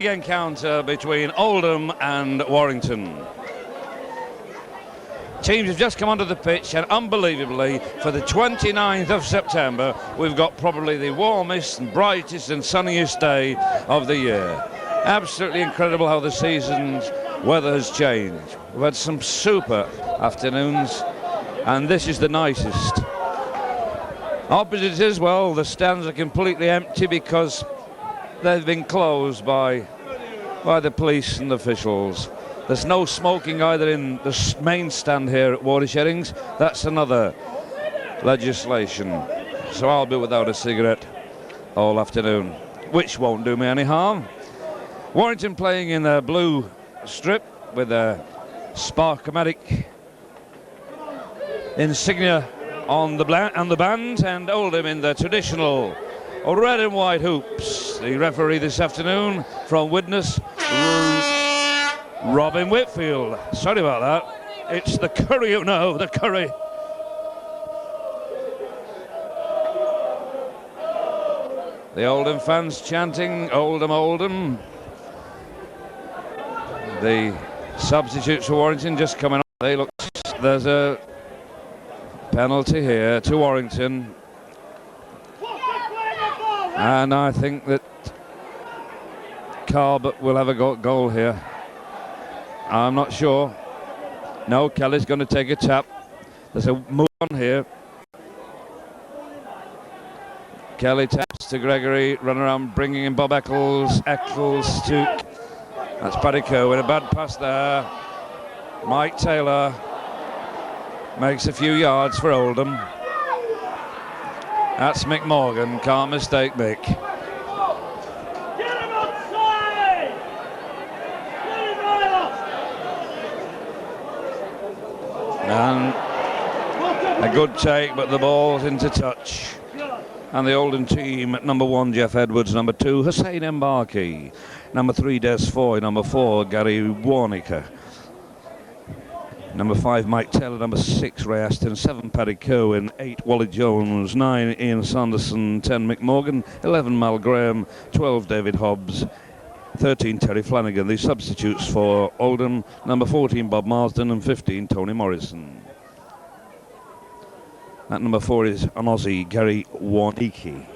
Encounter between Oldham and Warrington. Teams have just come onto the pitch, and unbelievably, for the 29th of September, we've got probably the warmest and brightest and sunniest day of the year. Absolutely incredible how the season's weather has changed. We've had some super afternoons, and this is the nicest. Opposite as well, the stands are completely empty because they've been closed by the police and officials. There's no smoking either in the main stand here at Watershedings. That's another legislation. So I'll be without a cigarette all afternoon, which won't do me any harm. Warrington playing in a blue strip with a Sparkomatic insignia on the band, and Oldham in the traditional red and white hoops. The referee this afternoon from Widnes, Robin Whitfield. Sorry about that. It's the Curry, no, the Curry. The Oldham fans chanting, Oldham, Oldham. The substitutes for Warrington just coming on. There's a penalty here to Warrington. And I think that Carlbert will have a goal here. I'm not sure. No, Kelly's going to take a tap. There's a move on here. Kelly taps to Gregory, run around bringing in Bob Eccles. Eccles to... That's Paddy Coe with a bad pass there. Mike Taylor makes a few yards for Oldham. That's Mick Morgan, can't mistake Mick. And a good take, but the ball's into touch. And the Oldham team at number 1, Jeff Edwards, number 2, Hussein Mbarki, number 3, Des Foy, number 4, Gary Warnicker, number 5, Mike Taylor, number 6, Ray Aston, 7, Paddy Coe, 8, Wally Jones, 9, Ian Sanderson, 10, Mick Morgan, 11, Mal Graham, 12, David Hobbs, 13, Terry Flanagan. The substitutes for Oldham, number 14, Bob Marsden, and 15, Tony Morrison. At number 4 is an Aussie, Gary Warnicki.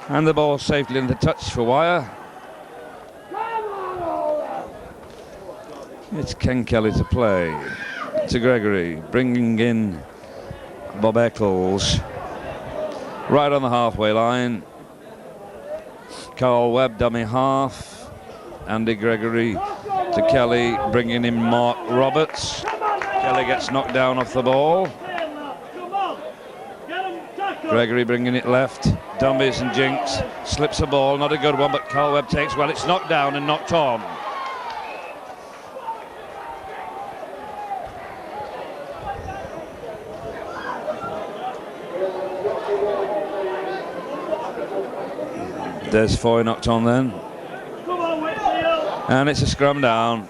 And the ball safely into touch for Wire. It's Ken Kelly to play to Gregory, bringing in Bob Eccles right on the halfway line. Carl Webb, dummy half. Andy Gregory to Kelly, bringing in Mark Roberts. Kelly gets knocked down off the ball. Gregory bringing it left. Dummies and Jinks. Slips a ball, not a good one, but Carl Webb takes well. It's knocked down and knocked on. Des Foy knocked on then. And it's a scrum down.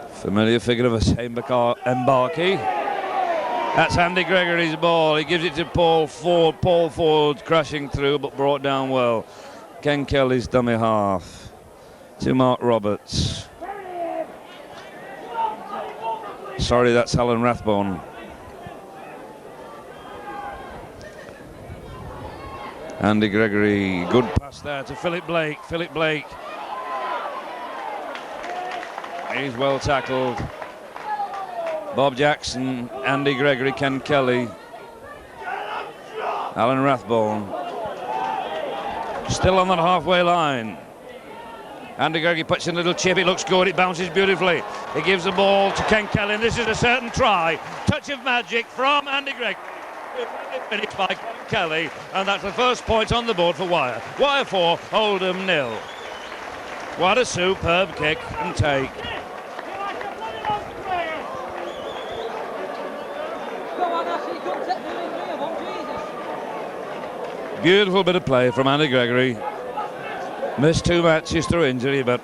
Familiar figure of Hussein Mbarki. That's Andy Gregory's ball. He gives it to Paul Ford. Paul Ford crashing through, but brought down well. Ken Kelly's dummy half to Mark Roberts. Sorry, that's Alan Rathbone. Andy Gregory, good pass there to Philip Blake. Philip Blake. He's well tackled. Bob Jackson, Andy Gregory, Ken Kelly, Alan Rathbone. Still on that halfway line. Andy Gregory puts in a little chip, it looks good, it bounces beautifully. He gives the ball to Ken Kelly, and this is a certain try. Touch of magic from Andy Gregory. Finished by Ken Kelly, and that's the first point on the board for Wire. Wire 4, Oldham 0. What a superb kick and take. Beautiful bit of play from Andy Gregory. Missed 2 matches through injury, but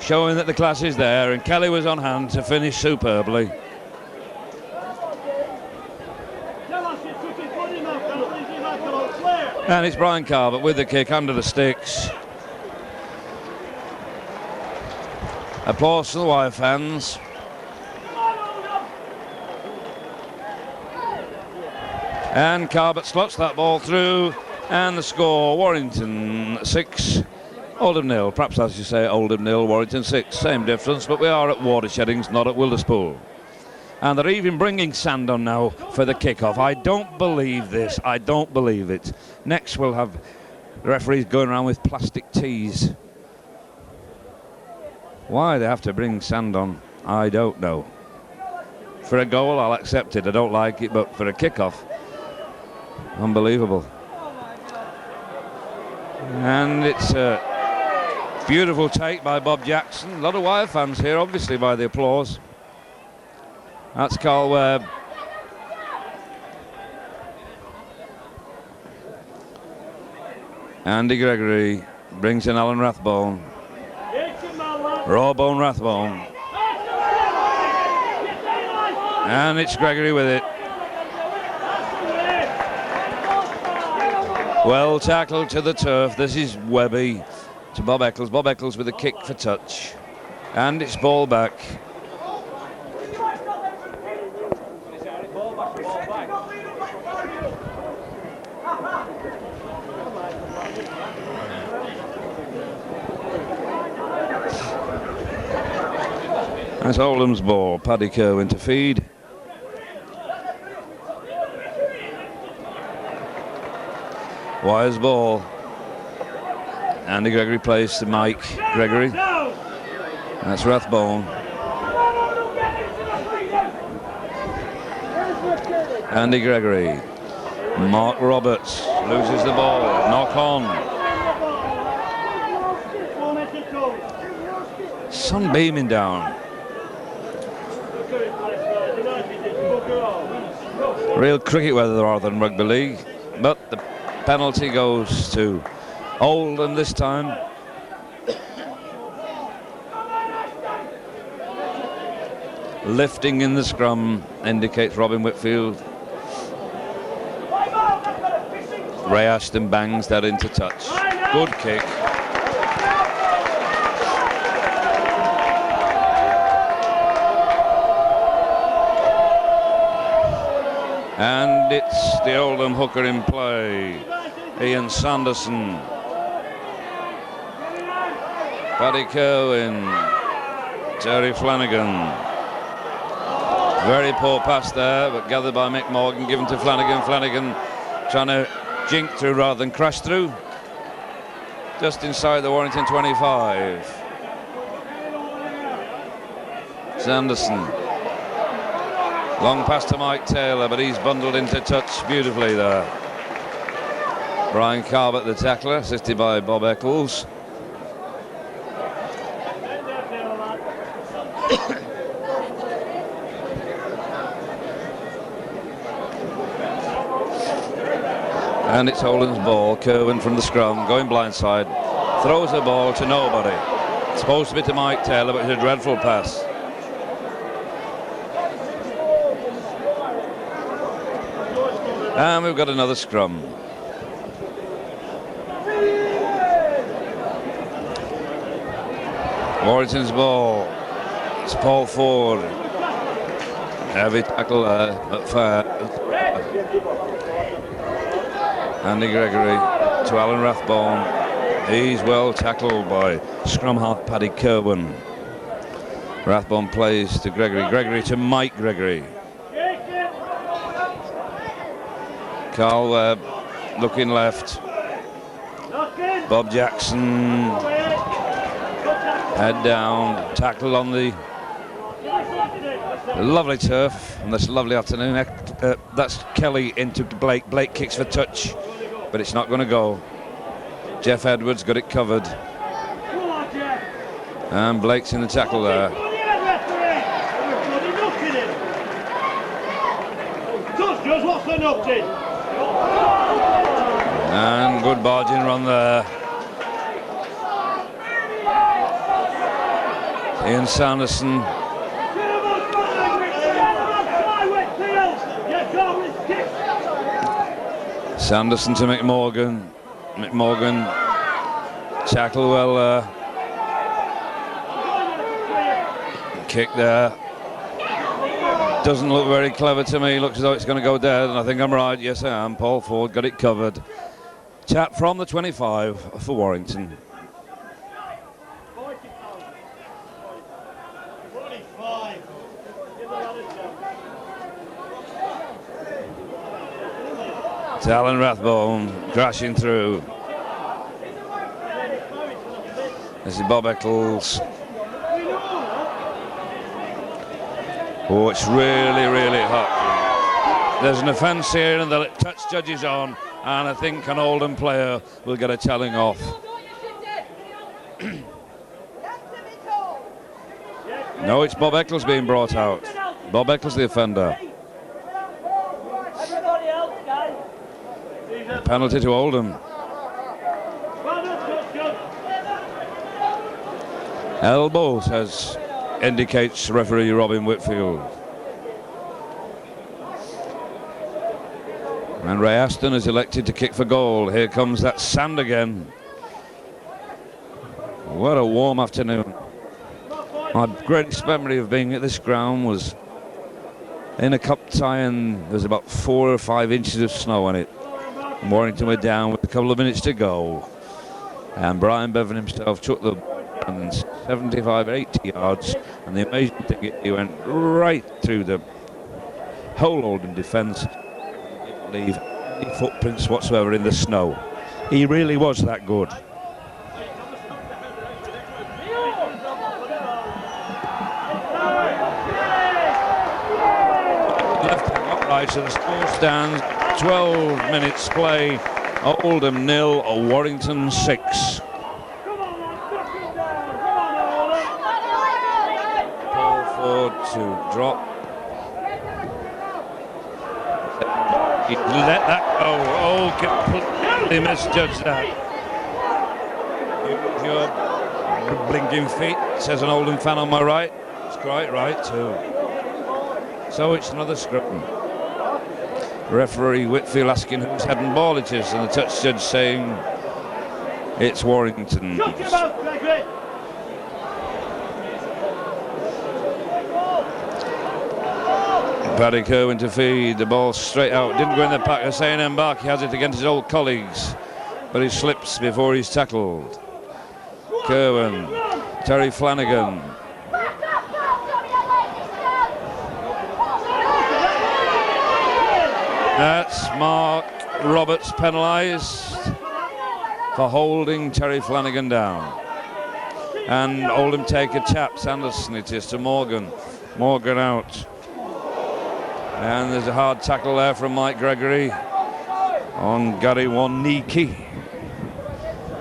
showing that the class is there, and Kelly was on hand to finish superbly. And it's Brian Carver with the kick under the sticks. Applause to the Wire fans. And Carbot slots that ball through, and the score, Warrington 6, Oldham 0. Perhaps I should say Oldham 0, Warrington 6. Same difference, but we are at Watersheddings, not at Wilderspool. And they're even bringing sand on now for the kick-off. I don't believe this. I don't believe it. Next we'll have the referees going around with plastic tees. Why they have to bring sand on, I don't know. For a goal, I'll accept it. I don't like it, but for a kick-off, unbelievable. And it's a beautiful take by Bob Jackson. A lot of Wire fans here, obviously, by the applause. That's Carl Webb. Andy Gregory brings in Alan Rathbone. Rawbone Rathbone. And it's Gregory with it. Well tackled to the turf. This is Webby to Bob Eccles. Bob Eccles with a kick for touch. And it's ball back. That's Oldham's ball. Paddy Kerwin to feed. Wire's ball. Andy Gregory plays to Mike Gregory. That's Rathbone. Andy Gregory. Mark Roberts loses the ball. Knock on. Sun beaming down. Real cricket weather rather than rugby league, but the penalty goes to Oldham this time. Lifting in the scrum indicates Robin Whitfield. Ray Ashton bangs that into touch. Good kick. And it's the Oldham hooker in play, Ian Sanderson. Paddy Kerwin, Terry Flanagan. Very poor pass there, but gathered by Mick Morgan, given to Flanagan. Flanagan trying to jink through rather than crash through. Just inside the Warrington 25. Sanderson. Long pass to Mike Taylor, but he's bundled into touch beautifully there. Brian Carbot, the tackler, assisted by Bob Eccles. And it's Oldham's ball. Kerwin from the scrum, going blindside, throws the ball to nobody. It's supposed to be to Mike Taylor, but it's a dreadful pass. And we've got another scrum. Warrington's ball. It's Paul Ford. Heavy tackle there at fair. Andy Gregory to Alan Rathbone. He's well tackled by scrum half Paddy Kerwin. Rathbone plays to Gregory. Gregory to Mike Gregory. Carl Webb looking left. Bob Jackson head down, tackle on the lovely turf on this lovely afternoon. That's Kelly into Blake. Blake kicks for touch, but it's not going to go. Jeff Edwards got it covered. And Blake's in the tackle there. And good barging run there. Ian Sanderson. Sanderson to McMorgan. McMorgan tackle well. Kick there. Doesn't look very clever to me. Looks as though it's going to go dead, and I think I'm right. Yes, I am. Paul Ford got it covered. Tap from the 25 for Warrington. It's Alan Rathbone crashing through. This is Bob Eccles. Oh, it's really, really hot. There's an offence here, and the touch judge is on, and I think an Oldham player will get a telling off. No, it's Bob Eccles being brought out. Bob Eccles, the offender. Penalty to Oldham. Elbow, says, indicates referee Robin Whitfield. And Ray Aston is elected to kick for goal. Here comes that sand again. What a warm afternoon. My greatest memory of being at this ground was in a cup tie, and there was about 4 or 5 inches of snow on it. And Warrington were down with a couple of minutes to go. And Brian Bevan himself took the 75-80 yards, and the amazing thing is he went right through the whole Oldham defence. He didn't leave any footprints whatsoever in the snow. He really was that good. Left him upright, so the score stands 12 minutes play. Oldham 0, Warrington 6. To drop. He let that go. Oh, completely misjudged that. Your blinking feet, says an Oldham fan on my right. It's quite right too. So it's another scrum. Referee Whitfield asking whose head and ball it is, and the touch judge saying it's Warrington's. Paddy Kerwin to feed the ball straight out. Didn't go in the pack of A&M back. He has it against his old colleagues, but he slips before he's tackled. Kerwin, Terry Flanagan. That's Mark Roberts penalised for holding Terry Flanagan down. And Oldham take a tap. Sanderson it is to Morgan. Morgan out. And there's a hard tackle there from Mike Gregory on Gary Waniki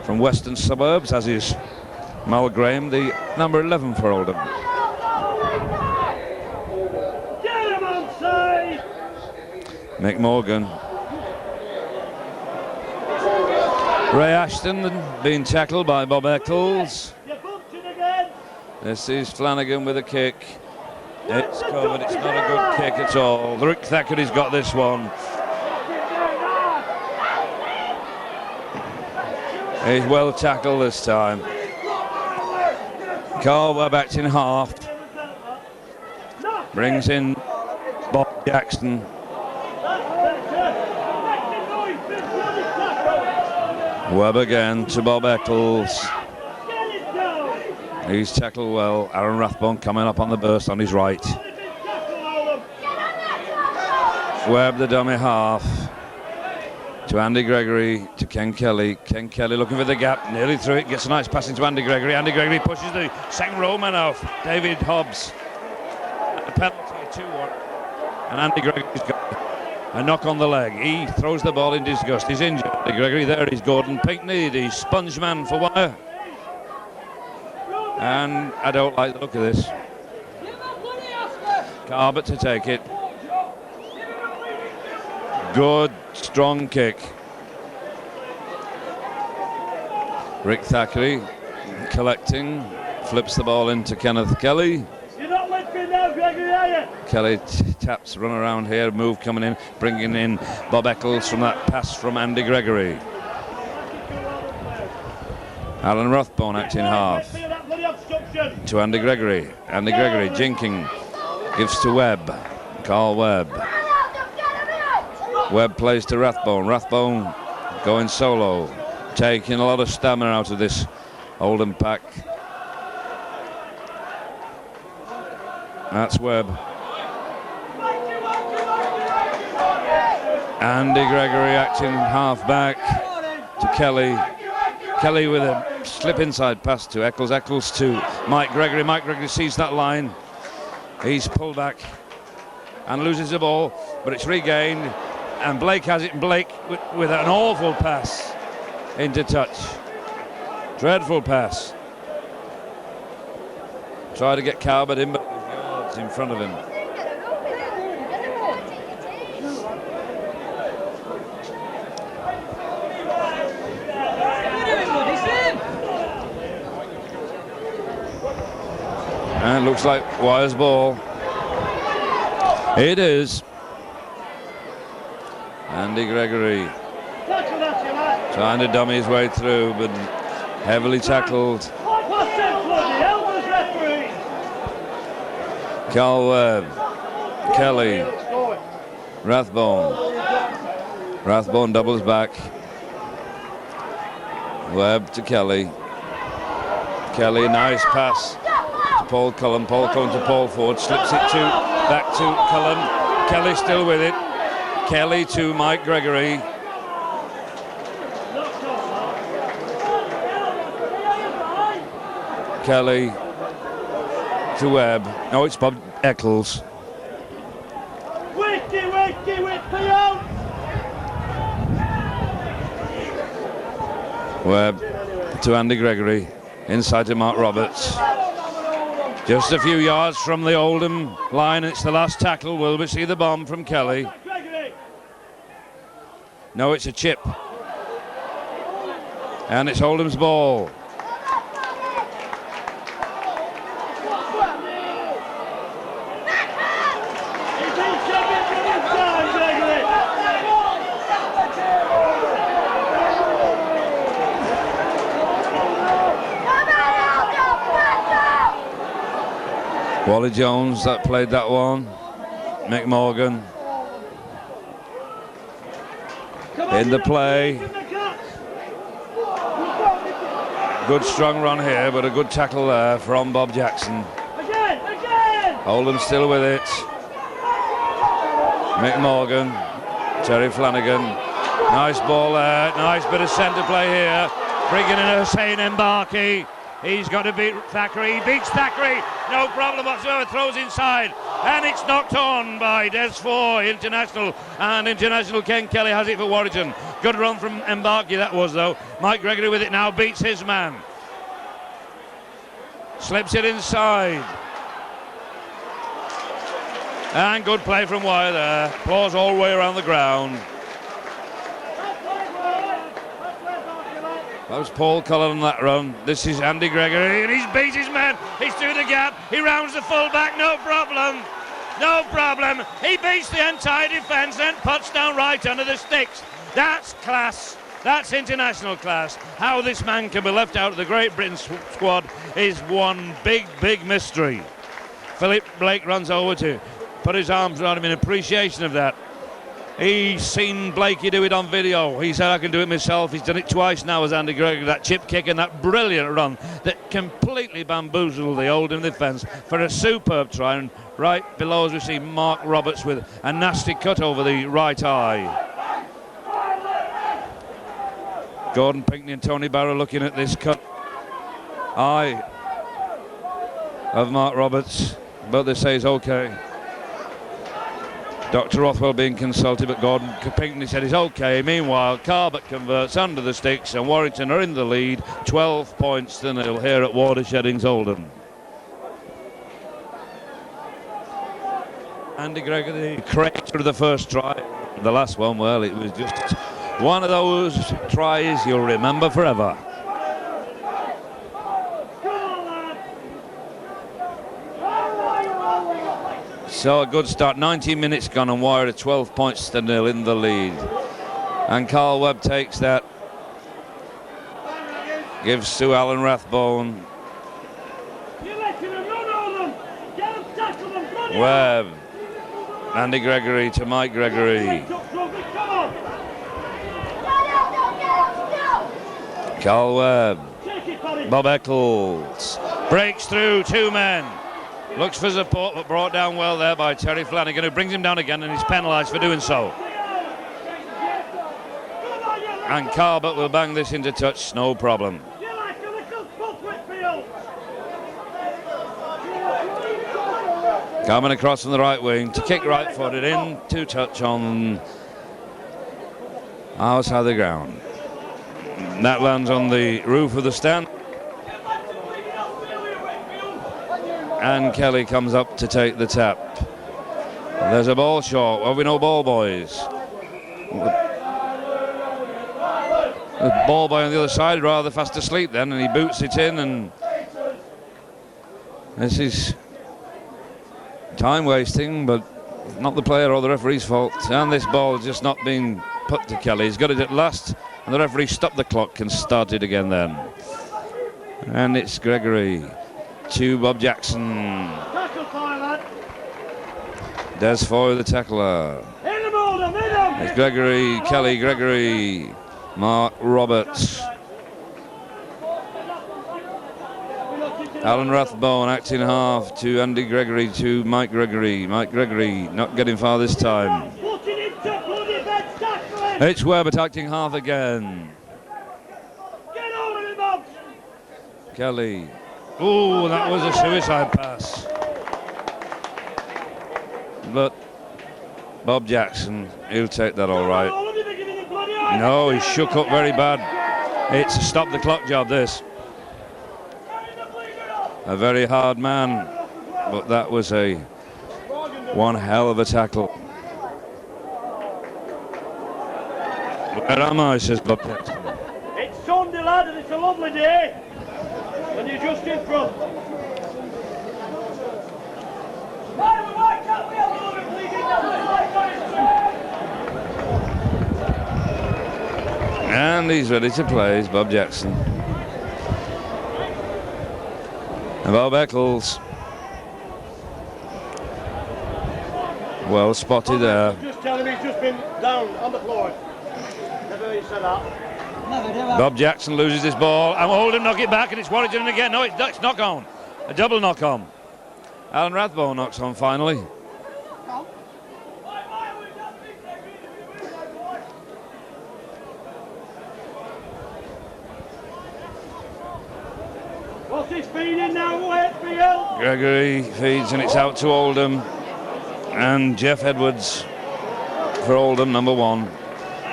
from Western Suburbs, as is Mal Graham, the number 11 for Oldham. Mick Morgan. Ray Ashton being tackled by Bob Eccles. This is Flanagan with a kick. It's covered, it's not a good kick at all. Rick Thackeray's got this one. He's well tackled this time. Carl Webb acts in half. Brings in Bob Jackson. Webb again to Bob Eccles. He's tackled well. Aaron Rathbone coming up on the burst on his right. Webb the dummy half. To Andy Gregory, to Ken Kelly. Ken Kelly looking for the gap, nearly through it. Gets a nice pass into Andy Gregory. Andy Gregory pushes the second row man off. David Hobbs. A penalty, 2-1. And Andy Gregory's got a knock on the leg. He throws the ball in disgust. He's injured. Andy Gregory, there is Gordon Pinkney, the sponge man for wire. And I don't like the look of this. Carbett to take it. Good, strong kick. Rick Thackeray collecting, flips the ball into Kenneth Kelly. You're not lifting now, Gregory, are you? Kelly taps, run around here, move coming in, bringing in Bob Eccles from that pass from Andy Gregory. Alan Rothbone acting half to Andy Gregory. Andy Gregory jinking, gives to Webb. Carl Webb. Webb plays to Rathbone. Rathbone going solo, taking a lot of stamina out of this Oldham pack. That's Webb. Andy Gregory acting half back to Kelly. Kelly with a slip inside pass to Eccles. Eccles to Mike Gregory. Mike Gregory sees that line. He's pulled back and loses the ball, but it's regained. And Blake has it, and Blake with an awful pass into touch. Dreadful pass. Tried to get Carbot in, but it's in front of him. And it looks like Wyre's ball. It is. Andy Gregory trying to dummy his way through, but heavily tackled. Carl Webb, Kelly, Rathbone. Rathbone doubles back. Webb to Kelly. Kelly, nice pass to Paul Cullen. Paul Cullen to Paul Ford, slips it back to Cullen. Kelly still with it. Kelly to Mike Gregory. Kelly to Webb. No, it's Bob Eccles. Webb to Andy Gregory. Inside to Mark Roberts. Just a few yards from the Oldham line. It's the last tackle. Will we see the bomb from Kelly? No, it's a chip. And it's Oldham's ball. Wally Jones that played that one. Mick Morgan in the play. Good strong run here, but a good tackle there from Bob Jackson. Oldham still with it. Mick Morgan, Terry Flanagan. Nice ball there, nice bit of centre play here. Bringing in Hussein Mbaki. He's got to beat Thackeray. He beats Thackeray. No problem whatsoever. Throws inside. And it's knocked on by Des Four, international. And international Ken Kelly has it for Warrington. Good run from Mbaki that was, though. Mike Gregory with it now. Beats his man. Slips it inside. And good play from Wyre there. Applause all the way around the ground. That was Paul Cullen on that run. This is Andy Gregory, and he's beat his man. He's through the gap. He rounds the full-back. No problem. No problem. He beats the entire defence, then puts down right under the sticks. That's class. That's international class. How this man can be left out of the Great Britain squad is one big, big mystery. Philip Blake runs over to put his arms around him in appreciation of that. He's seen Blakey do it on video. He said, I can do it myself. He's done it twice now as Andy Gregory. That chip kick and that brilliant run that completely bamboozled the Oldham defence for a superb try. And right below us we see Mark Roberts with a nasty cut over the right eye. Gordon Pinkney and Tony Barrow looking at this cut eye of Mark Roberts, but they say it's okay. Dr. Rothwell being consulted, but Gordon Pinkney said it's okay. Meanwhile, Carbot converts under the sticks and Warrington are in the lead, 12 points to 0 here at Watersheddings Oldham. Andy Gregory, the creator of the first try. The last one, well, it was just one of those tries you'll remember forever. So a good start. 19 minutes gone and Warrior 12 points to 0 in the lead. And Carl Webb takes that. Gives to Alan Rathbone. Webb. Andy Gregory to Mike Gregory. Carl Webb. Bob Eccles. Breaks through, 2 men. Looks for support, but brought down well there by Terry Flanagan, who brings him down again and he's penalised for doing so. And Carbot will bang this into touch, no problem. Coming across from the right wing to kick right-footed into touch on outside the ground. That lands on the roof of the stand. And Kelly comes up to take the tap. There's a ball short. Well, we know ball boys. The ball boy on the other side rather fast asleep then, and he boots it in, and this is time wasting, but not the player or the referee's fault. And this ball has just not been put to Kelly. He's got it at last, and the referee stopped the clock and started again then. And it's Gregory to Bob Jackson. Des Foy, the tackler. It's Gregory, Kelly, Gregory, Mark Roberts. Alan Rathbone acting half to Andy Gregory to Mike Gregory. Mike Gregory not getting far this time. It's Webb attacking half again. Kelly. Oh, that was a suicide pass. But Bob Jackson, he'll take that all right. No, he shook up very bad. It's a stop the clock job, this. A very hard man, but that was one hell of a tackle. Where am I, says Bob Jackson. It's Sunday, lad, and it's a lovely day. And you're just in front. And he's ready to play, is Bob Jackson. And Bob Eccles. Well spotted there. Just tell him he's just been down on the floor. Never heard you say that. Bob Jackson loses this ball, and Oldham knock it back, and it's Warrington again. No, it's knock on. A double knock on. Alan Rathbone knocks on finally. What's he feeding now? Wakefield? Gregory feeds, and it's out to Oldham. And Jeff Edwards for Oldham, number 1.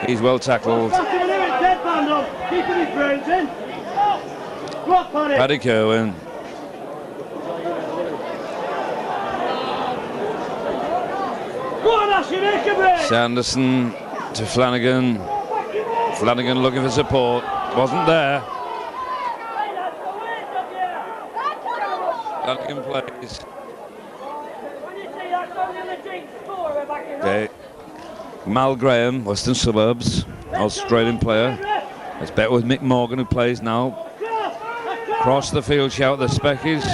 He's well tackled. Keeping his brains in. Go on, Paddy. Paddy Kerwin. Go on, Ashley, make a break. Sanderson to Flanagan. Flanagan looking for support. Wasn't there. Flanagan plays. Okay. Mal Graham, Western Suburbs, Australian player. It's better with Mick Morgan, who plays now. Across the field shout the Speckies.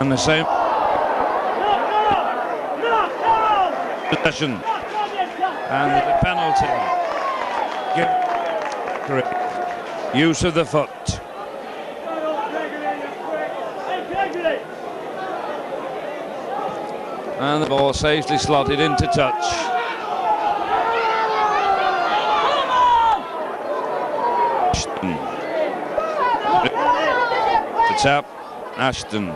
And the same possession. And the penalty. Correct. Use of the foot. And the ball safely slotted into touch. The tap, Ashton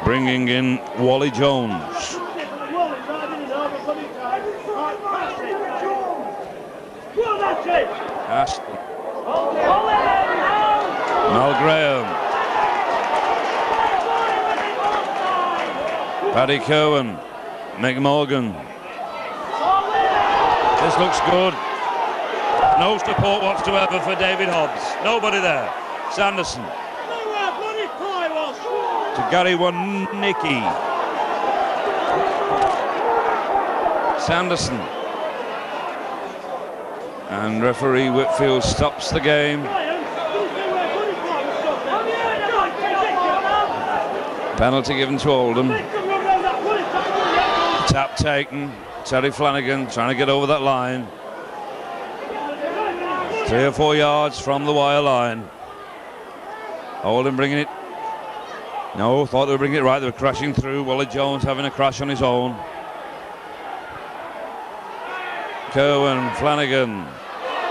bringing in Wally Jones. Ashton. Mal Graham. Paddy Kerwin. Mick Morgan. This looks good. No support whatsoever for David Hobbs. Nobody there. Sanderson. to Gary Wanicki. Sanderson. And referee Whitfield stops the game. Penalty given to Oldham. Tap taken. Terry Flanagan trying to get over that line. 3 or 4 yards from the wire line. Oldham bringing it. No, thought they were bringing it right. They were crashing through. Wally Jones having a crash on his own. Cohen, Flanagan.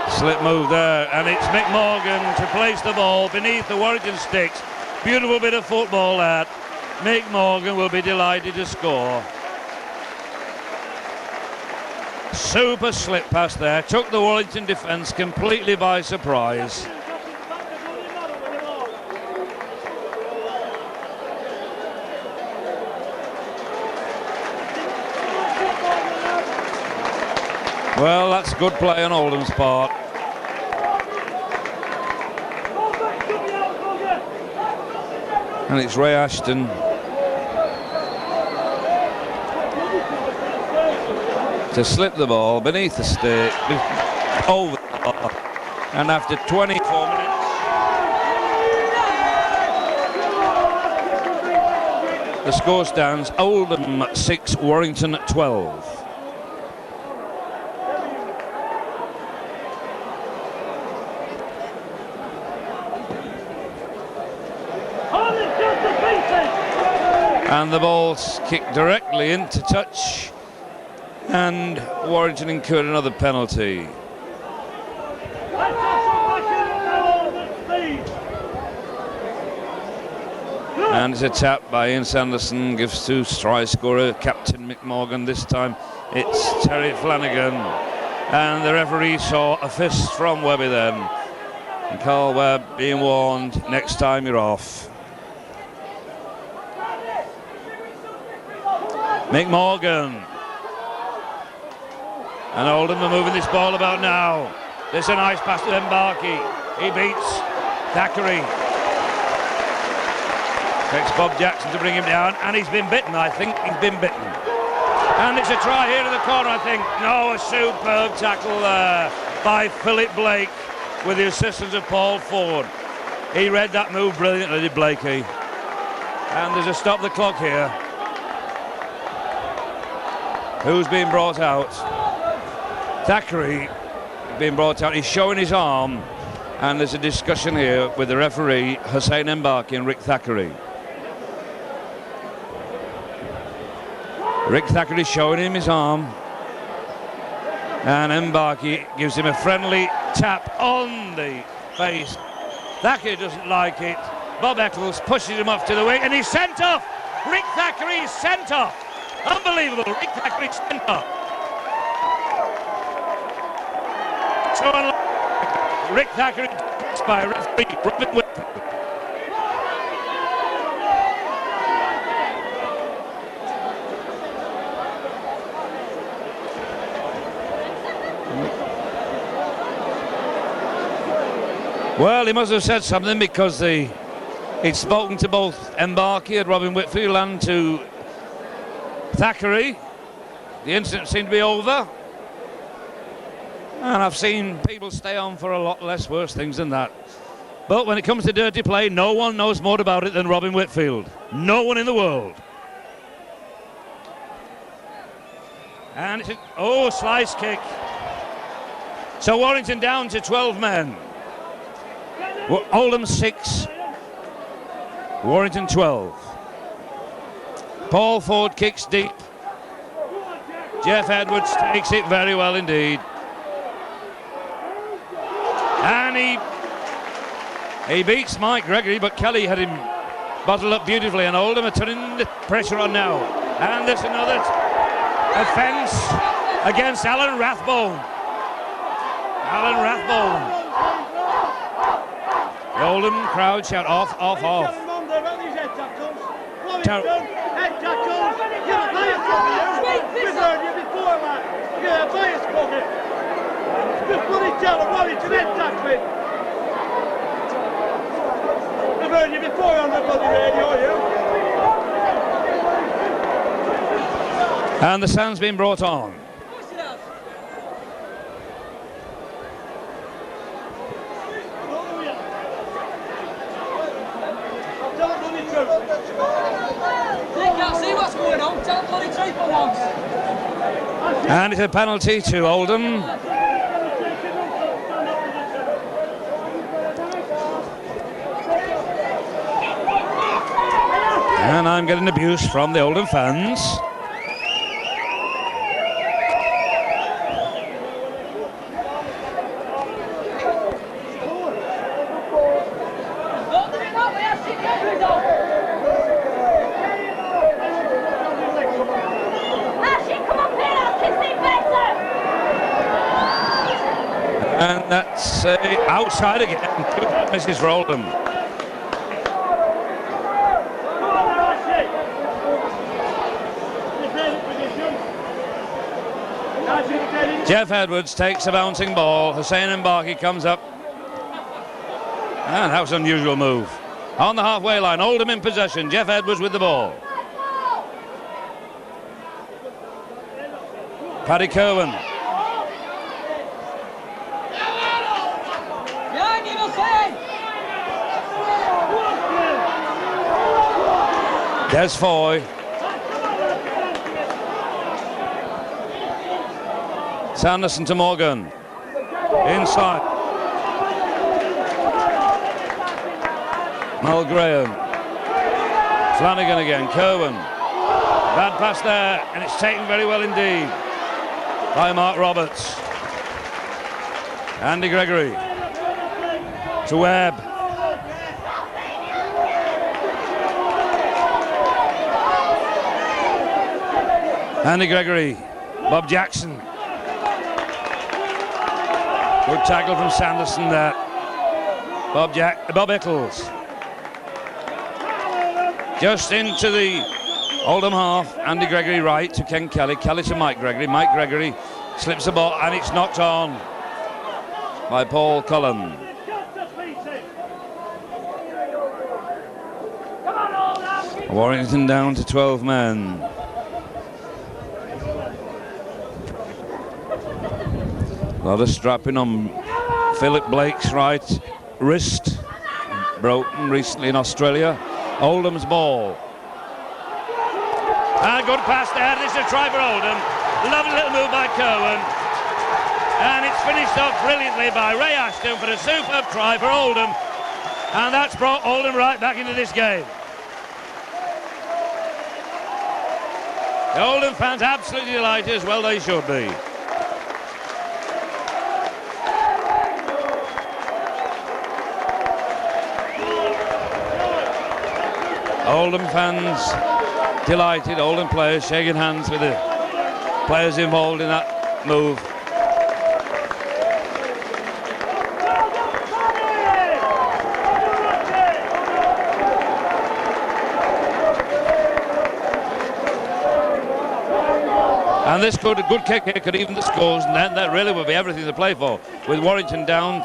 Slip move there. And it's Mick Morgan to place the ball beneath the Warrington sticks. Beautiful bit of football that. Mick Morgan will be delighted to score. Super slip pass there. Took the Warrington defence completely by surprise. Well, that's good play on Oldham's part. And it's Ray Ashton to slip the ball beneath the stick, over the bar, and after 24 minutes, the score stands Oldham 6, Warrington 12. And the ball's kicked directly into touch, and Warrington incurred another penalty. And it's a tap by Ian Sanderson, gives to try scorer Captain Mick Morgan. This time it's Terry Flanagan, and the referee saw a fist from Webby then. And Carl Webb being warned, next time you're off. Mick Morgan. And Oldham are moving this ball about now. There's a nice pass to Mbarki. He beats Thackeray. Takes Bob Jackson to bring him down, and he's been bitten, I think. He's been bitten. And it's a try here in the corner, I think. No, a superb tackle there by Philip Blake with the assistance of Paul Ford. He read that move brilliantly, did Blakey. And there's a stop the clock here. Who's being brought out? Thackeray being brought out. He's showing his arm, and there's a discussion here with the referee Hussein Mbarki and Rick Thackeray. Rick Thackeray showing him his arm, and Mbarki gives him a friendly tap on the face. Thackeray doesn't like it. Bob Eccles pushes him off to the wing, and he's sent off. Rick Thackeray is sent off. Unbelievable. Rick Thackeray sent off. So Rick Thackeray by referee Robin Whitfield. Well, he must have said something, because he'd spoken to both Mbarki and Robin Whitfield and to Thackeray. The incident seemed to be over. And I've seen people stay on for a lot less worse things than that. But when it comes to dirty play, no one knows more about it than Robin Whitfield. No one in the world. And it's a slice kick. So Warrington down to 12 men. Oldham 6, Warrington 12. Paul Ford kicks deep. Jeff Edwards takes it very well indeed. And he beats Mike Gregory, but Kelly had him bottled up beautifully, and Oldham are turning the pressure on now. And there's another offence against Alan Rathbone. Alan Rathbone. The Oldham crowd shout off, off, off. Head tackles. You're a bias cookie. We've heard you before, man. You're a bias cookie. Just bloody tell them Warrington head tackling. We've heard you before on the bloody radio, you. And the sand's been brought on. And it's a penalty to Oldham. And I'm getting abuse from the Oldham fans. And that's outside again. 2 misses for Oldham. Jeff Edwards takes a bouncing ball. Hussein Mbaki comes up. And that was an unusual move. On the halfway line, Oldham in possession. Jeff Edwards with the ball. Paddy Kerwin. Des Foy. Sanderson to Morgan. Inside. Mel Graham. Flanagan again. Kerwin. Bad pass there, and it's taken very well indeed by Mark Roberts. Andy Gregory. To Webb. Andy Gregory. Bob Jackson. Good tackle from Sanderson there. Bob Eccles. Just into the Oldham half. Andy Gregory right to Ken Kelly. Kelly to Mike Gregory. Mike Gregory slips the ball and it's knocked on by Paul Cullen. Warrington down to 12 men. A lot of strapping on Philip Blake's right wrist, broken recently in Australia. Oldham's ball. And good pass there. This is a try for Oldham. Lovely little move by Kerwin. And it's finished off brilliantly by Ray Ashton for a superb try for Oldham. And that's brought Oldham right back into this game. The Oldham fans absolutely delighted, as well they should be. Oldham fans delighted, Oldham players shaking hands with the players involved in that move. And this could, a good kick here could even the scores, and then that really would be everything to play for, with Warrington down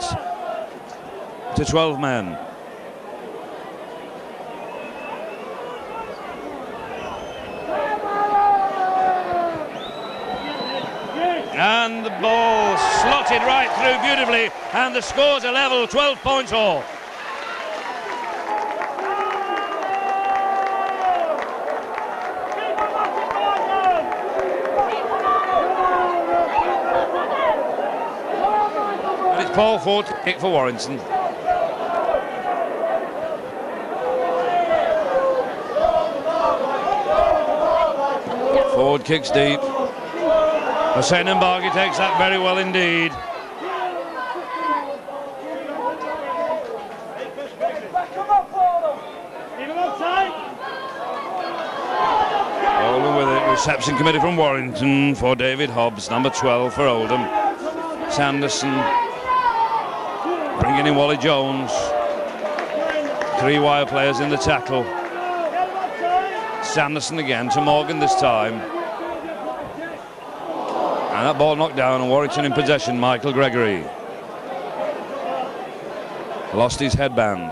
to 12 men. And the ball slotted right through beautifully, and the scores are level, 12 points all. And it's Paul Ford to kick for Warrington. Ford kicks deep. Hussein Mbaki takes that very well indeed. Oldham with it. Reception committee from Warrington for David Hobbs, number 12 for Oldham. Sanderson bringing in Wally Jones. 3 wire players in the tackle. Sanderson again to Morgan this time. And that ball knocked down, and Warrington in possession. Michael Gregory lost his headband.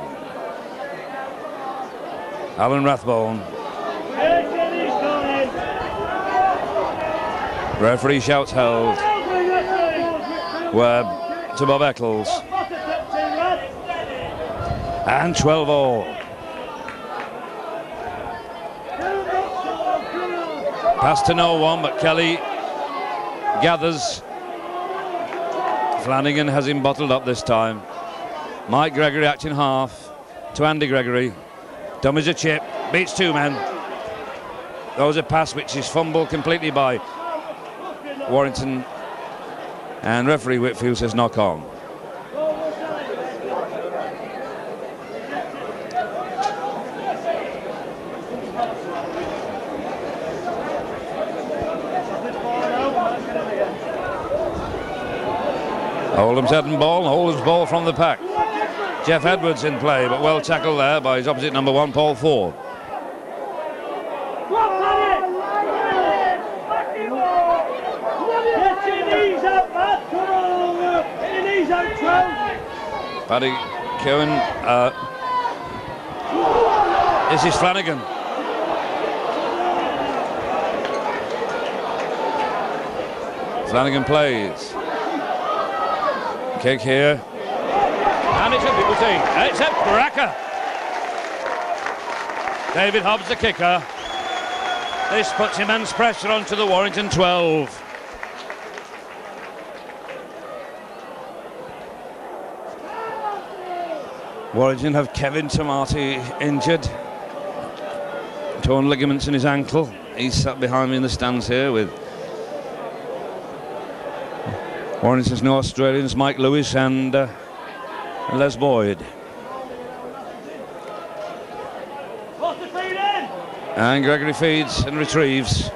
Alan Rathbone. Referee shouts held. Webb to Bob Eccles. And 12 all. Pass to no one, but Kelly gathers. Flanagan has him bottled up this time. Mike Gregory acting half to Andy Gregory. Dummies a chip, beats two men. Those a pass which is fumbled completely by Warrington. And referee Whitfield says knock on. Oldham's head and ball, Oldham's ball from the pack. Jeff Edwards in play, but well tackled there by his opposite number 1, Paul Ford. Paddy Cohen. This is Flanagan. Flanagan plays. Kick here. And it's a beauty. It's a cracker. David Hobbs, the kicker. This puts immense pressure onto the Warrington 12. Warrington have Kevin Tomati injured. Torn ligaments in his ankle. He's sat behind me in the stands here with Warrington's new Australians, Mike Lewis and Les Boyd. And Gregory feeds and retrieves.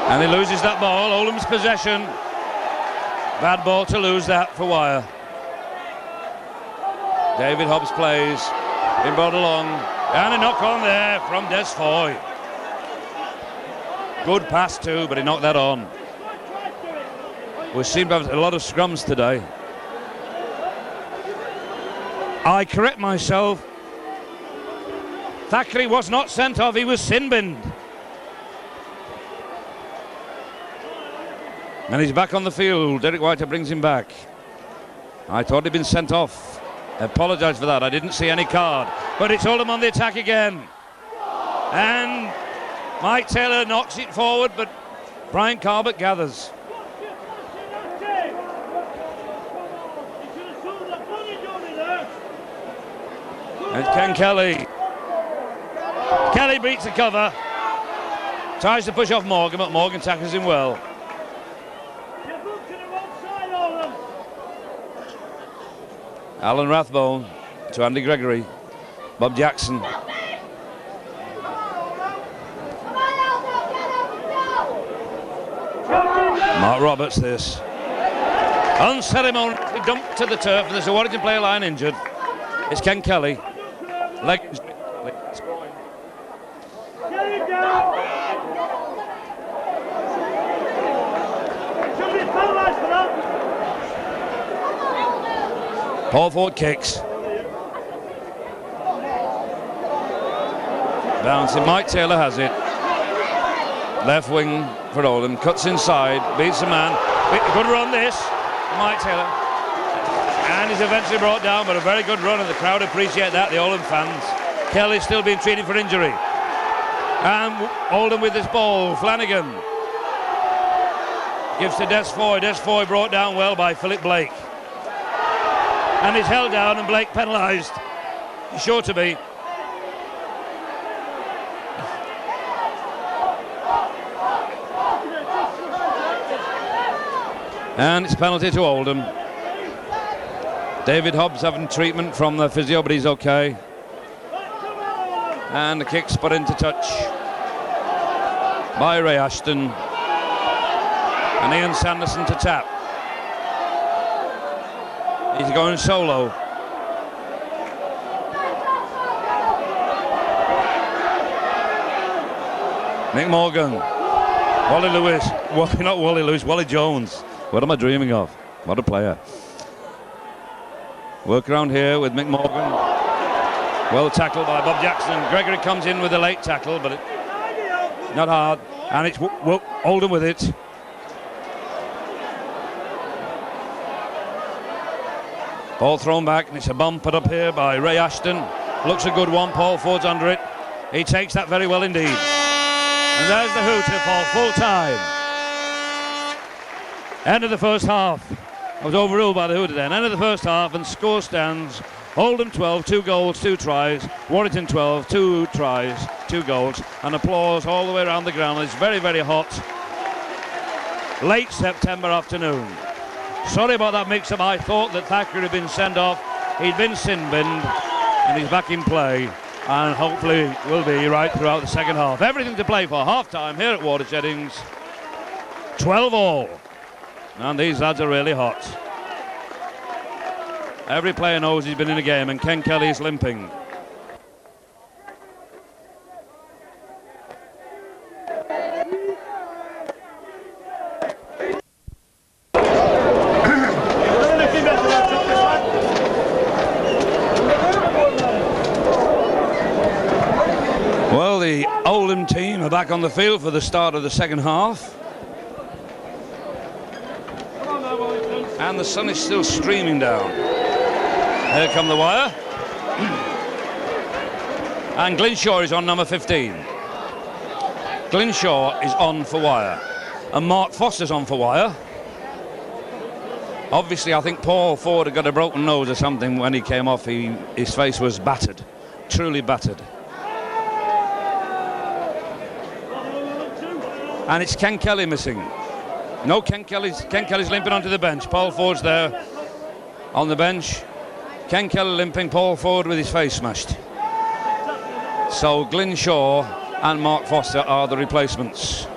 And he loses that ball. Oldham's possession. Bad ball to lose that for Wire. David Hobbs plays. Been brought along. And a knock on there from Des Foy. Good pass too, but he knocked that on. We seem to have a lot of scrums today. I correct myself. Thackeray was not sent off, he was sin-binned. And he's back on the field. Derek Whiter brings him back. I thought he'd been sent off. I apologise for that, I didn't see any card. But it's Oldham on the attack again. And Mike Taylor knocks it forward, but Brian Carbett gathers. And Ken Kelly. Kelly beats the cover. Tries to push off Morgan, but Morgan tackles him well. Alan Rathbone to Andy Gregory. Bob Jackson. Mark Roberts this. Unceremoniously dumped to the turf, and there's a Warrington player line injured. It's Ken Kelly. Leg. Paul Ford kicks. Bouncing, Mike Taylor has it. Left wing for Oldham, cuts inside, beats a man. Good run this, Mike Taylor. And he's eventually brought down, but a very good run, and the crowd appreciate that, the Oldham fans. Kelly's still being treated for injury. And Oldham with this ball, Flanagan. Gives to Des Foy. Des Foy brought down well by Philip Blake. And he's held down and Blake penalised. He's sure to be. And it's a penalty to Oldham. David Hobbs having treatment from the physio, but he's okay. And the kick's put into touch by Ray Ashton. And Ian Sanderson to tap. He's going solo. Mick Morgan. Wally Lewis. Not Wally Lewis, Wally Jones. What am I dreaming of? What a player. Work around here with Mick Morgan. Well tackled by Bob Jackson. Gregory comes in with a late tackle, but not hard. And it's Oldham with it. Ball thrown back, and it's a bomb put up here by Ray Ashton. Looks a good one. Paul Ford's under it. He takes that very well indeed. And there's the hooter for full time. End of the first half. I was overruled by the hooter then. End of the first half, and score stands Oldham 12, 2 goals, 2 tries. Warrington 12, 2 tries, 2 goals. And applause all the way around the ground. It's very, very hot. Late September afternoon. Sorry about that mix-up. I thought that Thacker had been sent off. He'd been sin-binned, and he's back in play, and hopefully will be right throughout the second half. Everything to play for. Half-time here at Watershed. 12 all. And these lads are really hot. Every player knows he's been in a game, and Ken Kelly's limping. Well, the Oldham team are back on the field for the start of the second half. And the sun is still streaming down. Here come the wire. And Glynshaw is on number 15. Glynshaw is on for wire. And Mark Foster's on for wire. Obviously, I think Paul Ford had got a broken nose or something when he came off. His face was battered, truly battered. And it's Ken Kelly missing. No, Ken Kelly's limping onto the bench. Paul Ford's there on the bench. Ken Kelly limping, Paul Ford with his face smashed. So Glynshaw and Mark Foster are the replacements.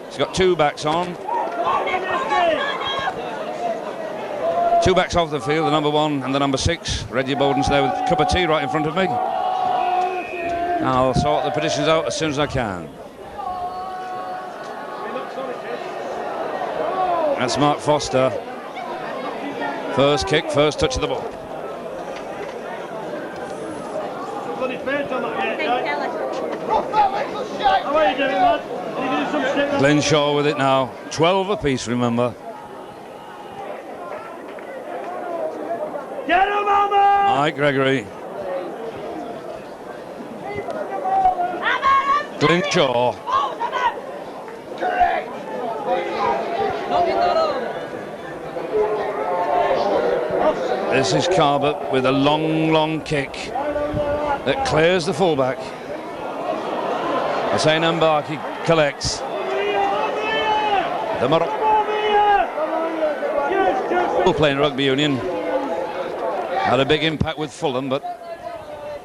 He's got 2 backs on. 2 backs off the field, the number 1 and the number 6. Reggie Bowden's there with a cup of tea right in front of me. I'll sort the positions out as soon as I can. That's Mark Foster. First kick, first touch of the ball. Glynshaw with it now. 12 apiece, remember. Get him, Alma! Mike Gregory. Glynshaw. This is Carbot with a long kick that clears the fullback. Hussein Mbaki collects. The Morocco playing rugby union. Had a big impact with Fulham, but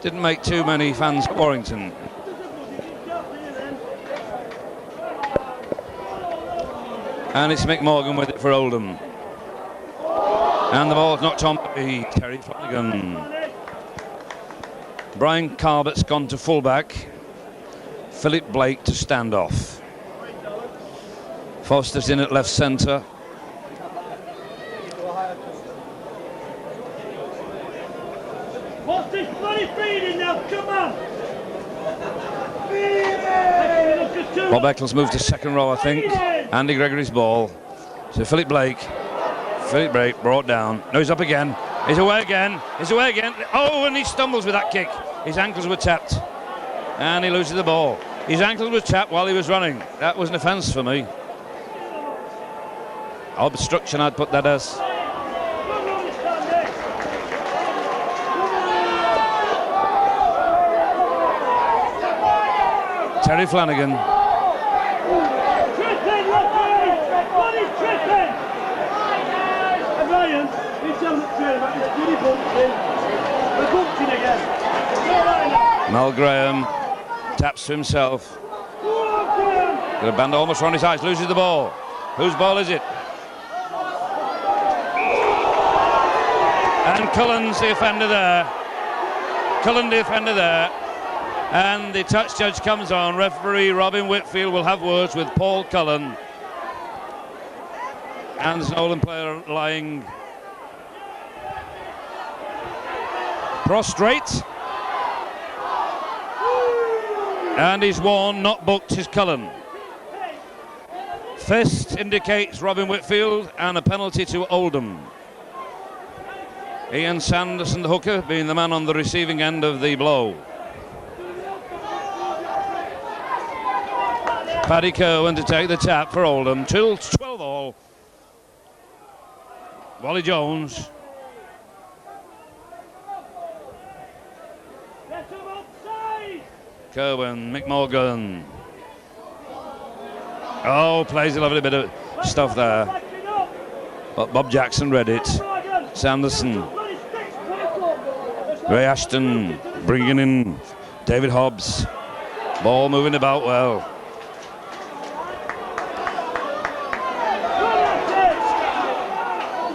didn't make too many fans at Warrington. And it's Mick Morgan with it for Oldham. And the ball's knocked on by Terry Flanagan. Brian Carbot's gone to fullback. Philip Blake to stand off. Foster's in at left centre. What's this bloody feeding now? Come on! Bob Eccles moved to second row, I think. Andy Gregory's ball. So Philip Blake. Philip Blake brought down. No, he's up again. He's away again. He's away again. Oh, and he stumbles with that kick. His ankles were tapped. And he loses the ball. His ankles were tapped while he was running. That was an offence for me. Obstruction, I'd put that as. Terry Flanagan. Mel Graham taps to himself. Got a band almost around his eyes, loses the ball. Whose ball is it? And Cullen's the offender there. Cullen the offender there. And the touch judge comes on. Referee Robin Whitfield will have words with Paul Cullen. And there's an Oldham player lying prostrate. And he's warned, not booked, is Cullen. Fist indicates Robin Whitfield and a penalty to Oldham. Ian Sanderson, the hooker, being the man on the receiving end of the blow. Paddy Cohen to take the tap for Oldham. 12 all. Wally Jones. Cohen, Mick Morgan. Oh, plays a lovely bit of stuff there. But Bob Jackson read it. Sanderson. Ray Ashton bringing in David Hobbs. Ball moving about well.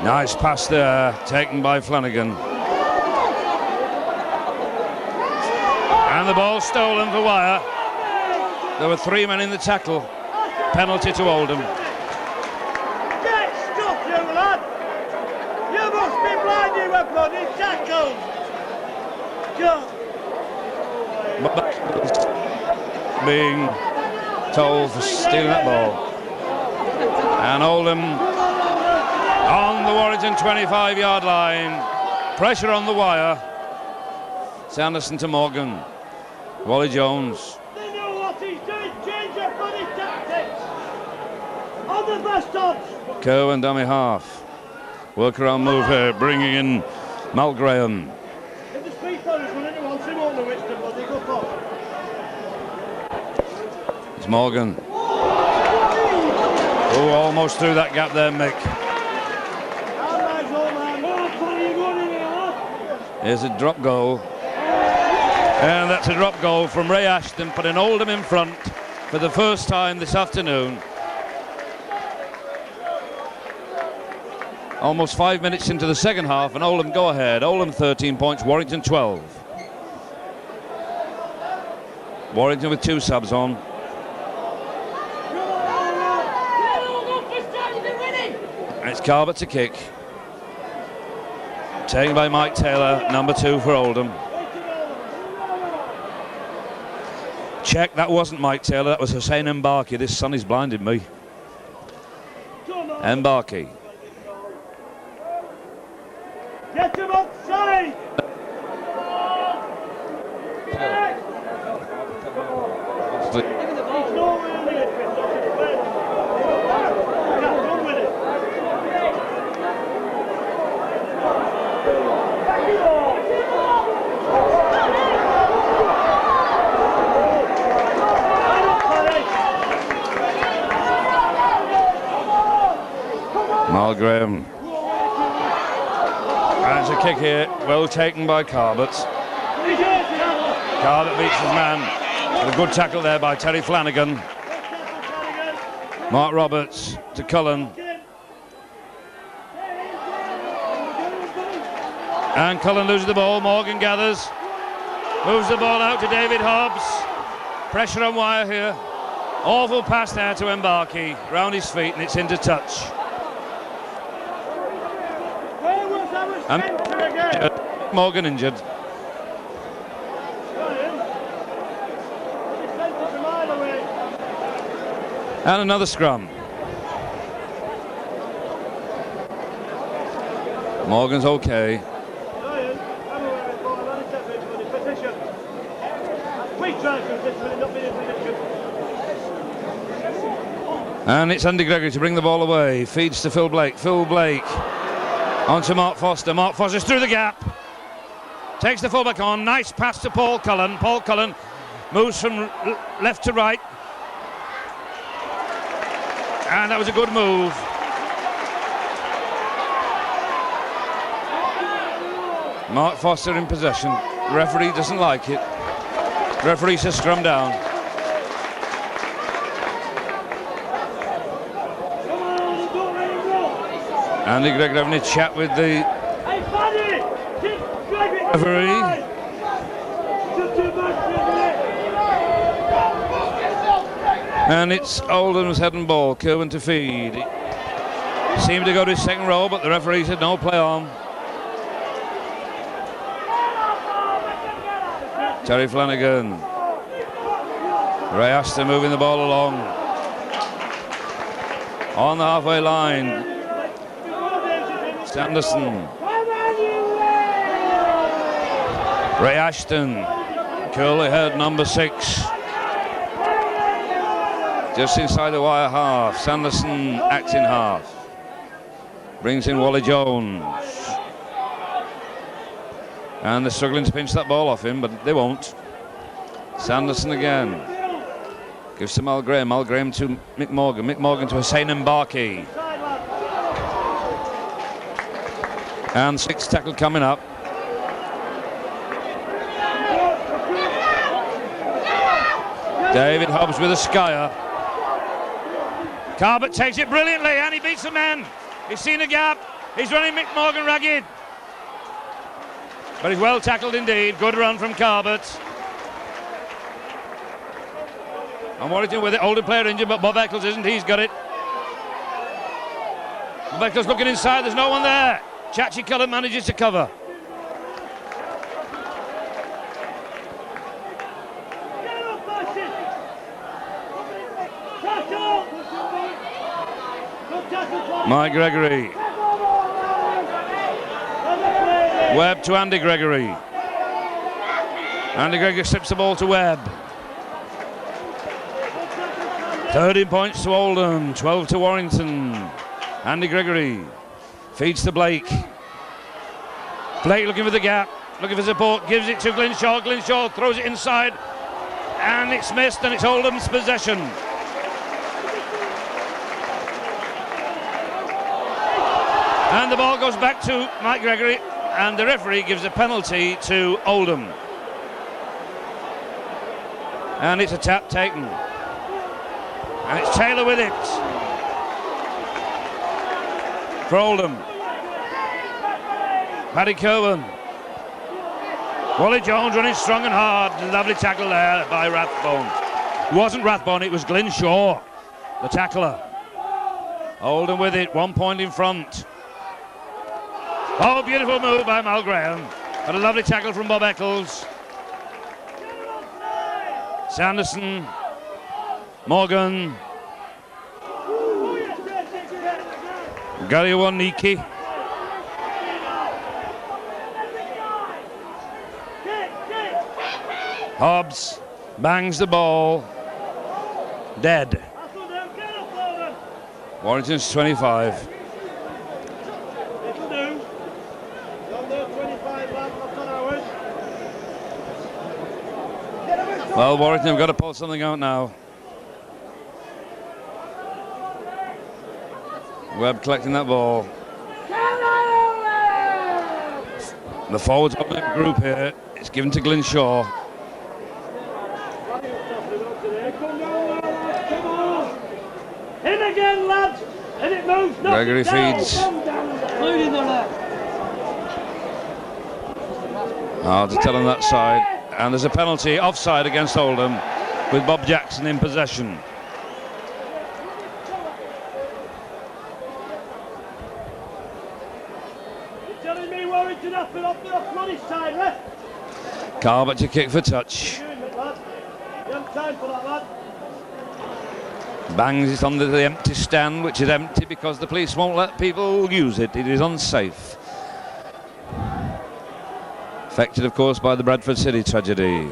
Nice pass there, taken by Flanagan. And the ball stolen for wire. There were 3 men in the tackle. Penalty to Oldham. Get stuck, you lad! You must be blind, you were bloody tackled! Being told for stealing that ball. And Oldham on the Warrington 25-yard line. Pressure on the wire. Sanderson to Morgan. Wally Jones. They know what he's doing. Change your bloody tactics. On the best odds. Cohen dummy half. Work around move here, bringing in Mal Graham. If the speed players run anyone, they won't know which to bloody go for. It's Morgan. Oh, almost through that gap there, Mick. Here's a drop goal. And that's a drop goal from Ray Ashton, putting Oldham in front for the first time this afternoon. Almost 5 minutes into the second half, and Oldham go ahead. Oldham 13 points, Warrington 12. Warrington with 2 subs on. And it's Carbett to kick. Taken by Mike Taylor, number 2 for Oldham. Check, that wasn't Mike Taylor, that was Hussein Mbarki. This sun is blinded me. Mbarki. Get him outside! Mal Graham. There's a kick here, well taken by Carbett. Carbett beats his man. With a good tackle there by Terry Flanagan. Mark Roberts to Cullen. And Cullen loses the ball, Morgan gathers. Moves the ball out to David Hobbs. Pressure on wire here. Awful pass there to Mbarki. Round his feet and it's into touch. And Morgan injured. And another scrum. Morgan's okay. And it's Andy Gregory to bring the ball away. Feeds to Phil Blake. Phil Blake on to Mark Foster. Mark Foster's through the gap. Takes the fullback on. Nice pass to Paul Cullen. Paul Cullen moves from left to right. And that was a good move. Mark Foster in possession. The referee doesn't like it. The referee says scrum down. Andy Gregory having a chat with the referee. And it's Oldham's head and ball. Kerwin to feed. He seemed to go to his second row, but the referee said no, play on. Terry Flanagan. Ray Aston moving the ball along. on the halfway line. Sanderson. Ray Ashton, curly head number 6. Just inside the wire half. Sanderson acts in half. Brings in Wally Jones. And they're struggling to pinch that ball off him, but they won't. Sanderson again. Gives to Mal Graham. Mal Graham to Mick Morgan. Mick Morgan to Hussein Mbaki. And 6th tackle coming up. David Hobbs with a skyer. Carbett takes it brilliantly and he beats the man. He's seen a gap. He's running Mick Morgan ragged. But he's well tackled indeed. Good run from Carbett. And Warrington with it. Oldham player injured, but Bob Eccles isn't. He's got it. Bob Eccles looking inside. There's no one there. Chachi Cullen manages to cover. Mike Gregory. Webb to Andy Gregory. Andy Gregory slips the ball to Webb. 13 points to Oldham, 12 to Warrington. Andy Gregory feeds to Blake. Blake looking for the gap, looking for support, gives it to Glenshaw. Glenshaw throws it inside, and it's missed, and it's Oldham's possession. And the ball goes back to Mike Gregory, and the referee gives a penalty to Oldham. And it's a tap taken. And it's Taylor with it. For Oldham. Paddy Cowan. Wally Jones running strong and hard. Lovely tackle there by Rathbone. It wasn't Rathbone, it was Glenshaw, the tackler. Oldham with it, 1 point in front. Oh, beautiful move by Mal Graham. But a lovely tackle from Bob Eccles. Sanderson. Morgan. Gary Waniki. Hobbs bangs the ball. Dead. Warrington's 25. Well, Warrington have got to pull something out now. Webb collecting that ball. The forwards of the group here. It's given to Glenshaw. In again, lads. And it moves. Gregory feeds. Hard to tell on that side. And there's a penalty offside against Oldham with Bob Jackson in possession. You're telling me Warrington up and off the money side, ref? Carbett to kick for touch. You haven't time for that, lad. Bangs it under the empty stand, which is empty because the police won't let people use it. It is unsafe. Affected, of course, by the Bradford City tragedy.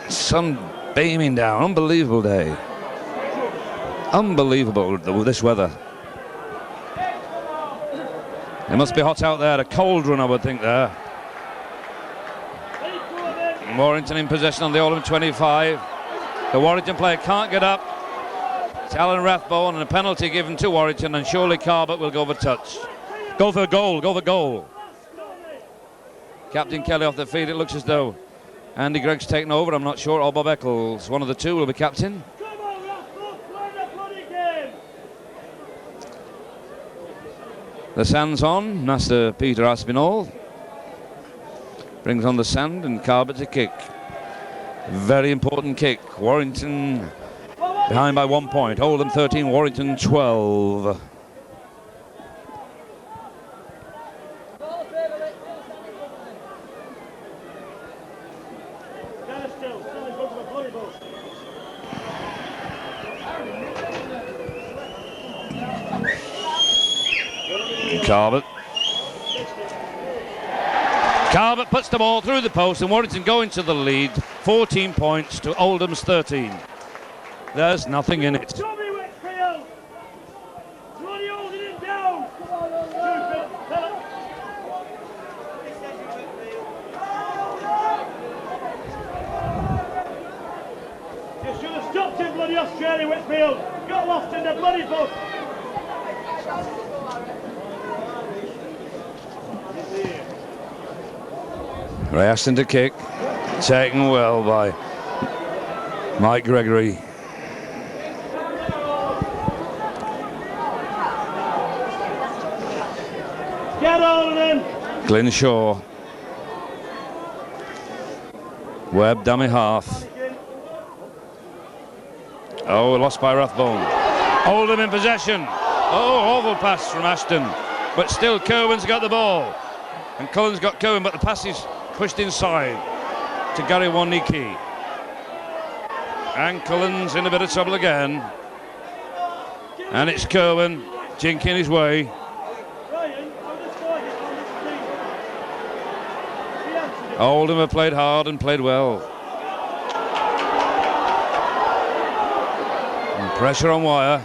Sun beaming down, unbelievable day. Unbelievable with this weather. It must be hot out there, a cold run I would think there. Warrington in possession on the Oldham 25. The Warrington player can't get up. It's Alan Rathbone and a penalty given to Warrington, and surely Carbett will go for touch. Go for goal, go for goal. Captain Kelly off the field, it looks as though Andy Gregg's taken over, I'm not sure, or Bob Eccles. One of the two will be captain. The sand's on, Master Peter Aspinall. Brings on the sand and Carbett to kick. Very important kick. Warrington behind by 1 point. Oldham 13, Warrington 12. Carbot puts the ball through the post, and Warrington go into the lead. 14 points to Oldham's 13. There's nothing in it. Stopped in bloody Australia, Whitfield. Got lost in the bloody book. Ray Aston to kick. Taken well by Mike Gregory. Get on him. Glyn Shaw. Webb, dummy half. Oh, lost by Rathbone. Oldham in possession. Oh, awful pass from Ashton. But still, Kerwin's got the ball. And Cullen's got Kerwin, but the pass is pushed inside to Gary Warnicki. And Cullen's in a bit of trouble again. And it's Kerwin jinking his way. Oldham have played hard and played well. Pressure on wire.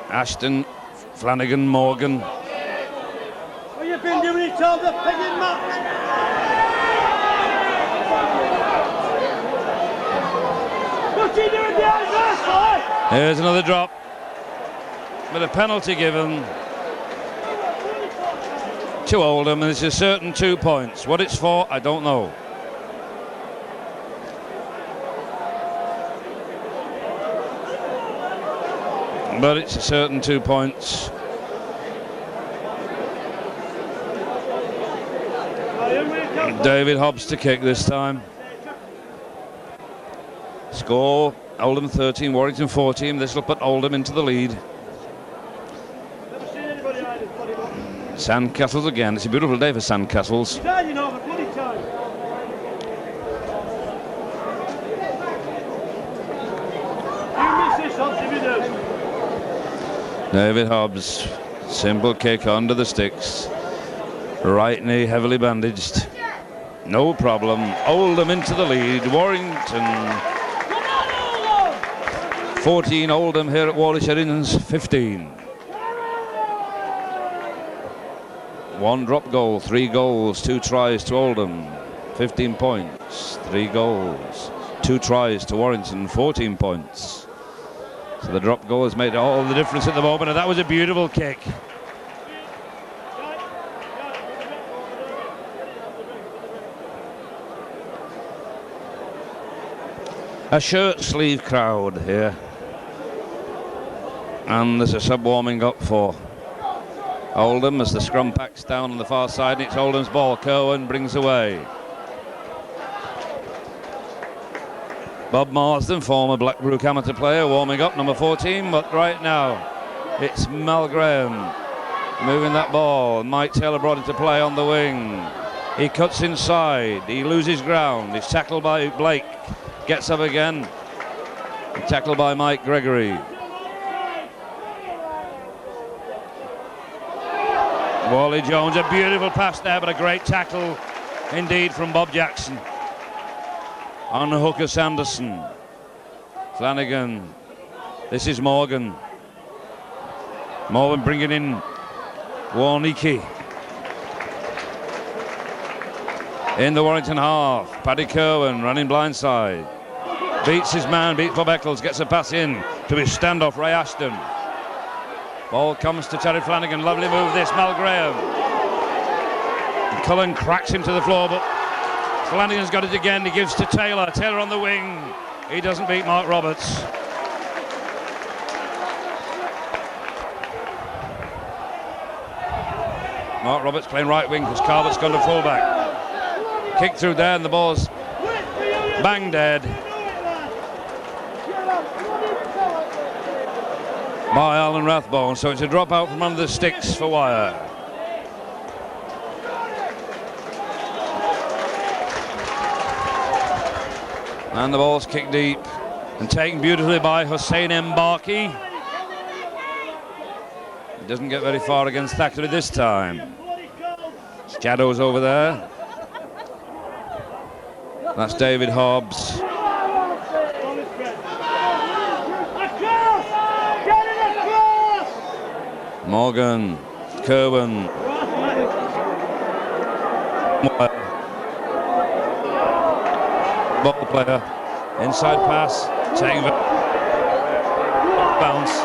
Ashton, Flanagan, Morgan. What you been doing it all the pigging match? What's he doing behind this, boy? Here's another drop. With a penalty given to Oldham, and it's a certain 2 points. What it's for, I don't know. But it's a certain 2 points. David Hobbs to kick this time. Score, Oldham 13, Warrington 14. This will put Oldham into the lead. Sandcastles again. It's a beautiful day for Sandcastles. David Hobbs, simple kick under the sticks. Right knee heavily bandaged. No problem. Oldham into the lead. Warrington 14, Oldham here at Warwickshire Inns 15. One drop goal, 3 goals, 2 tries to Oldham. 15 points, 3 goals, 2 tries to Warrington, 14 points. So the drop goal has made all the difference at the moment, and that was a beautiful kick. A shirt sleeve crowd here, and there's a sub warming up for Oldham as the scrum packs down on the far side, and it's Oldham's ball. Kerwin brings away. Bob Marsden, former Blackbrook amateur player, warming up, number 14, but right now it's Mel Graham moving that ball. Mike Taylor brought into play on the wing. He cuts inside, he loses ground, he's tackled by Blake, gets up again, tackled by Mike Gregory. Wally Jones, a beautiful pass there, but a great tackle indeed from Bob Jackson on Hooker Sanderson. Flanagan, this is Morgan. Morgan bringing in Warnicki. In the Warrington half, Paddy Kerwin running blindside. Beats his man, beats Bob Eccles, gets a pass in to his standoff, Ray Ashton. Ball comes to Terry Flanagan, lovely move this, Mal Graham. And Cullen cracks him to the floor, but Flanagan's got it again, he gives to Taylor. Taylor on the wing, he doesn't beat Mark Roberts. Mark Roberts playing right wing because Carver's gone to fullback. Kick through there and the ball's bang dead by Alan Rathbone, so it's a drop out from under the sticks for wire. And the ball's kicked deep and taken beautifully by Hussein Mbaki. Doesn't get very far against Thackeray this time. Shadows over there. That's David Hobbs. Morgan, Kerwin. Ball player. Inside pass. Taking the bounce.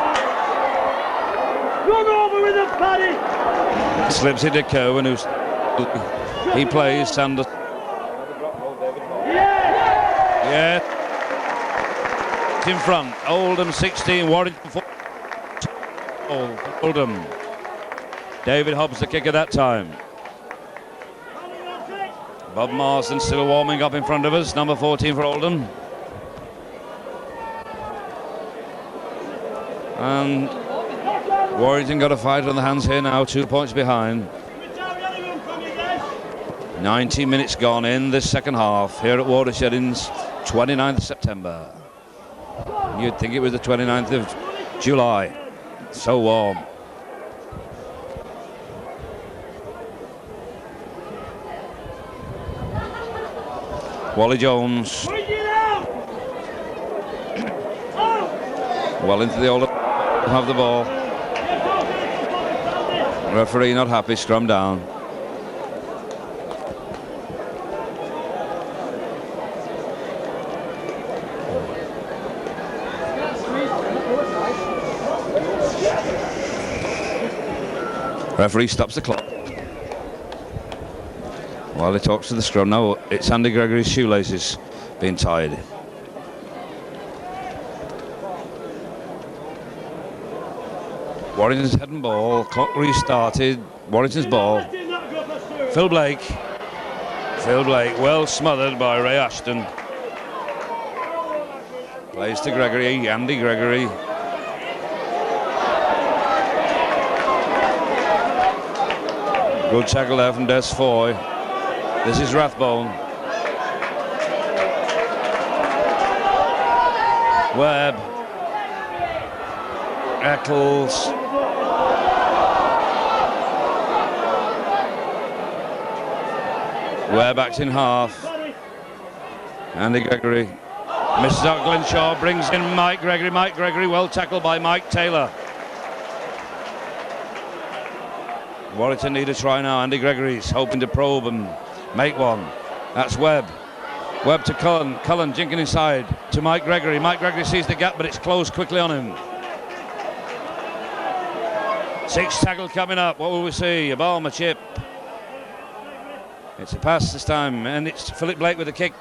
Run over with him, Paddy. Slips it to Kerwin, who's he plays Sanders. Yeah. In front. Oldham 16, Warrington 4. Oldham. David Hobbs the kicker that time. Bob Marsden still warming up in front of us, number 14 for Oldham. And Warrington got a fight on the hands here now, 2 points behind. 90 minutes gone in this second half here at Watersheddings, 29th of September. You'd think it was the 29th of July. So warm. Wally Jones. Well into the Oldham. Have the ball. Referee not happy, scrum down. Referee stops the clock. While he talks to the scrum now, it's Andy Gregory's shoelaces being tied. Warrington's head and ball, clock restarted, Warrington's ball. Phil Blake, well smothered by Ray Ashton. Plays to Gregory, Andy Gregory. Good tackle there from Des Foy. This is Rathbone. Webb. Eccles. Webb acts in half. Andy Gregory. Misses out Glenshaw, brings in Mike Gregory. Mike Gregory, well tackled by Mike Taylor. Warrington need a try now. Andy Gregory's hoping to probe and make one. That's Webb. Webb to Cullen. Cullen jinking inside to Mike Gregory. Mike Gregory sees the gap, but it's closed quickly on him. 6 tackle coming up. What will we see? A bomb, a chip. It's a pass this time, and it's Philip Blake with a kick.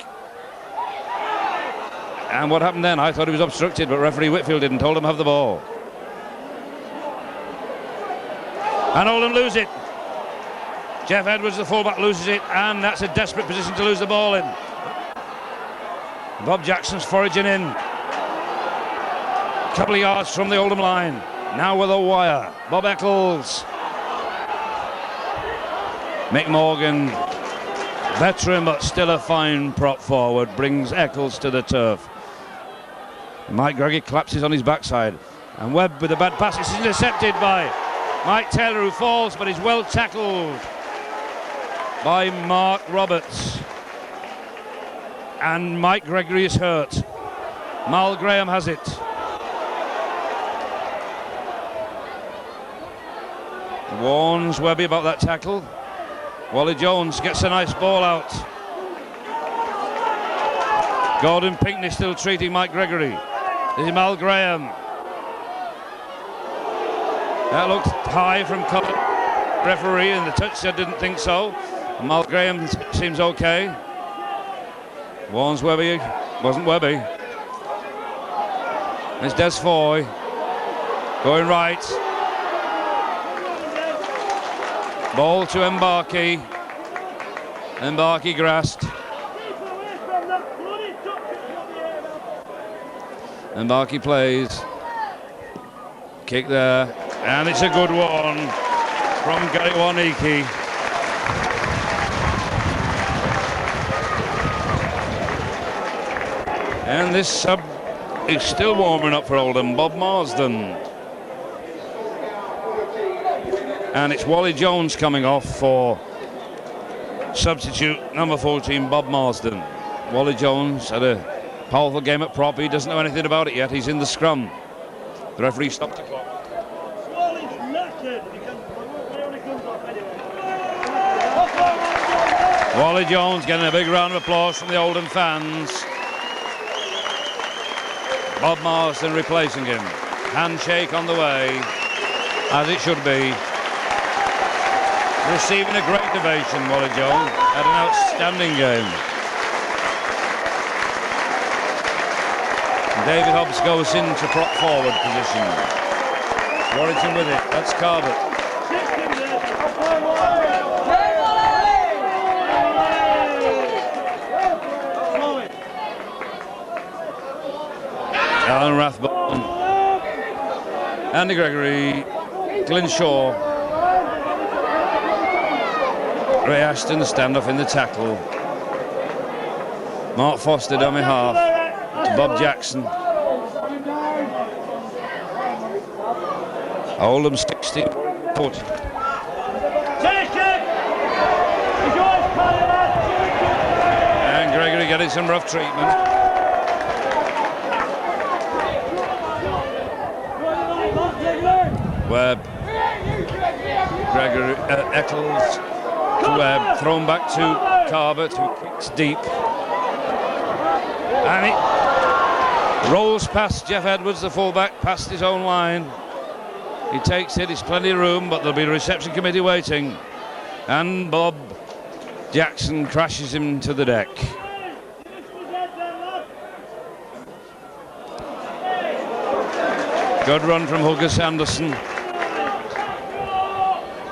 And what happened then? I thought he was obstructed, but referee Whitfield didn't. Told him to have the ball. And Oldham lose it. Jeff Edwards, the fullback, loses it, and that's a desperate position to lose the ball in. Bob Jackson's foraging in. A couple of yards from the Oldham line. Now with a wire. Bob Eccles. Mick Morgan, veteran but still a fine prop forward, brings Eccles to the turf. Mike Gregory collapses on his backside. And Webb with a bad pass. It's intercepted by Mike Taylor, who falls, but is well tackled by Mark Roberts. And Mike Gregory is hurt. Mal Graham has it. Warns Webby about that tackle. Wally Jones gets a nice ball out. Gordon Pinkney still treating Mike Gregory. This is Mal Graham. That looked high from referee, and the touch said didn't think so. And Mal Graham seems okay. Warns Webby, wasn't Webby. It's Des Foy going right. Ball to Embarkey. Embarkey grasped. Embarkey plays. Kick there. And it's a good one from Gary Waniki. And this sub is still warming up for Oldham, Bob Marsden. And it's Wally Jones coming off for substitute number 14, Bob Marsden. Wally Jones had a powerful game at prop. He doesn't know anything about it yet. He's in the scrum. The referee stopped the clock. Wally Jones getting a big round of applause from the Oldham fans. Bob Marsden replacing him. Handshake on the way, as it should be. Receiving a great ovation, Wally Jones. Had an outstanding game. David Hobbs goes into prop forward position. Warrington with it. That's Carver. Alan Rathbone, Andy Gregory, Glyn Shaw, Ray Ashton, the standoff in the tackle. Mark Foster, dummy half, to Bob Jackson. Oldham 60, 40. And Gregory getting some rough treatment. Webb, Gregory, Eccles to Webb, thrown back to Carver, who kicks deep. And it rolls past Jeff Edwards, the fullback, past his own line. He takes it, it's plenty of room, but there'll be a reception committee waiting. And Bob Jackson crashes him to the deck. Good run from Hugger Sanderson.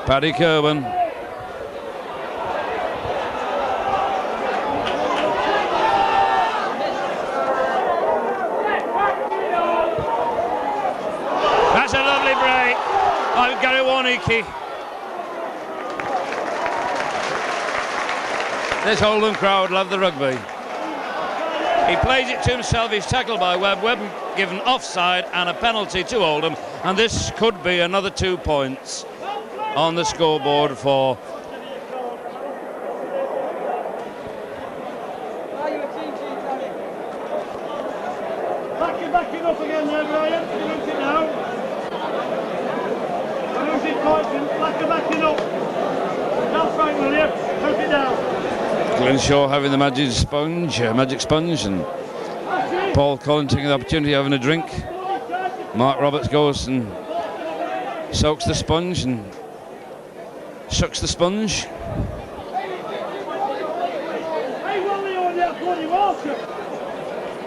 Paddy Kerwin. That's a lovely break by Gary Warnicki. This Oldham crowd love the rugby. He plays it to himself, he's tackled by Webb. Webb given offside and a penalty to Oldham, and this could be another 2 points on the scoreboard for backing up again there, Brian. Move it down. Losing points and backing up. That's right, William. Move it down. Glenshaw having the magic sponge, and Paul Collins taking the opportunity of having a drink. Mark Roberts goes and soaks the sponge and sucks the sponge.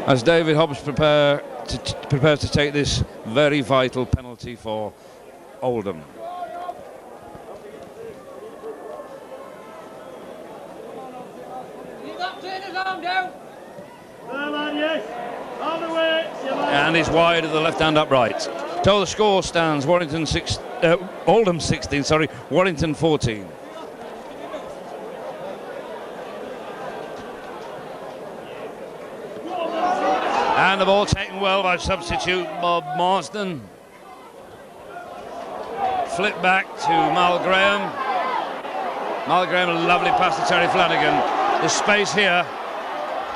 As David Hobbs prepares to take this very vital penalty for Oldham. And he's wide of the left-hand upright. So the score stands: Oldham 16, Warrington 14. And the ball taken well by substitute Bob Marsden. Flip back to Mal Graham. Mal Graham, a lovely pass to Terry Flanagan. There's space here.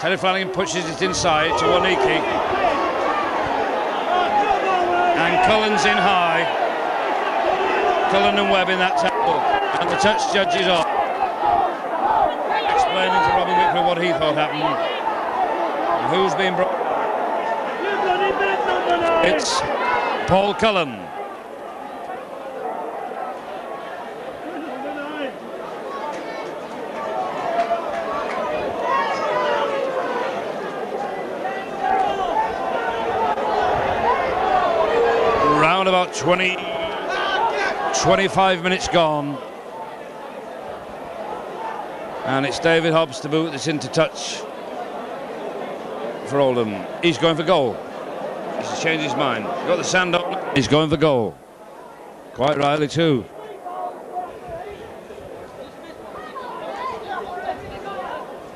Terry Flanagan pushes it inside to Waniki. And Cullen's in high. Cullen and Webb in that tackle. And the touch judge is off. Explaining to Robin Whitfield what he thought happened. And who's been brought? It's Paul Cullen. Round about 25 minutes gone. And it's David Hobbs to boot this into touch for Oldham. He's going for goal. He's changed his mind. He's got the sand on. He's going for goal. Quite rightly too.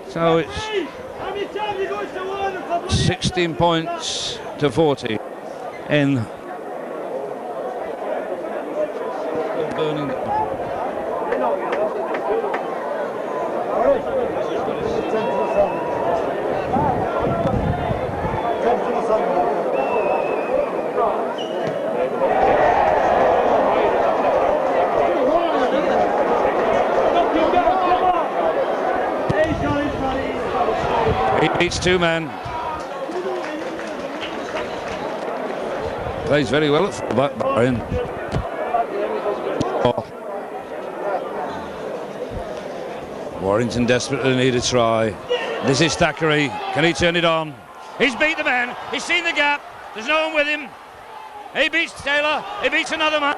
So it's 16 points to 40 in burning. He beats two men. Plays very well at fullback, Brian. Oh. Warrington desperately need a try. This is Thackeray. Can he turn it on? He's beat the man. He's seen the gap. There's no one with him. He beats Taylor. He beats another man.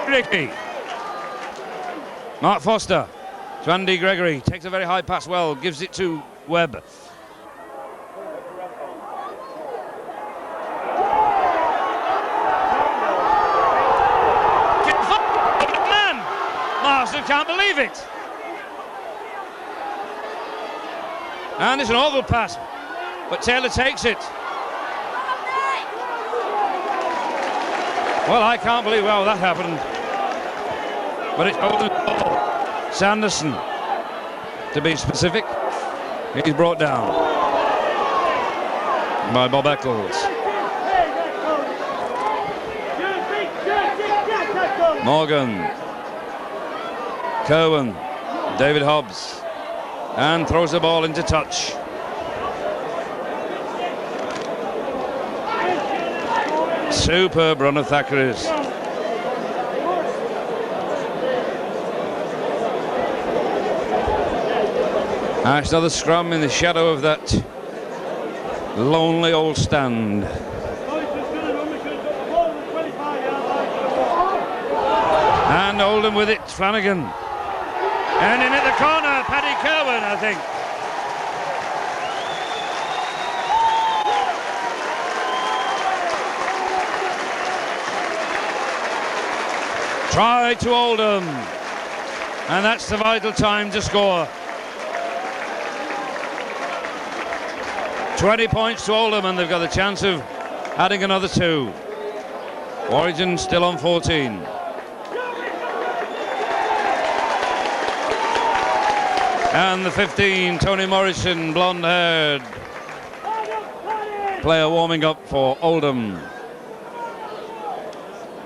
Ricky. Mark Foster to Andy Gregory. Takes a very high pass well. Gives it to Webb. Marsden can't believe it. And it's an awful pass, but Taylor takes it. Well, I can't believe how that happened. But it's Oldham. Sanderson, to be specific. He's brought down by Bob Eccles. Morgan. Cohen, David Hobbs, and throws the ball into touch. Superb run of Thackeray's. That's another scrum in the shadow of that lonely old stand. And Oldham with it, Flanagan. And in at the corner, Paddy Kerwin, I think. Try to Oldham. And that's the vital time to score. 20 points to Oldham, and they've got the chance of adding another 2. Warrington still on 14. And the 15, Tony Morrison, blonde-haired player warming up for Oldham.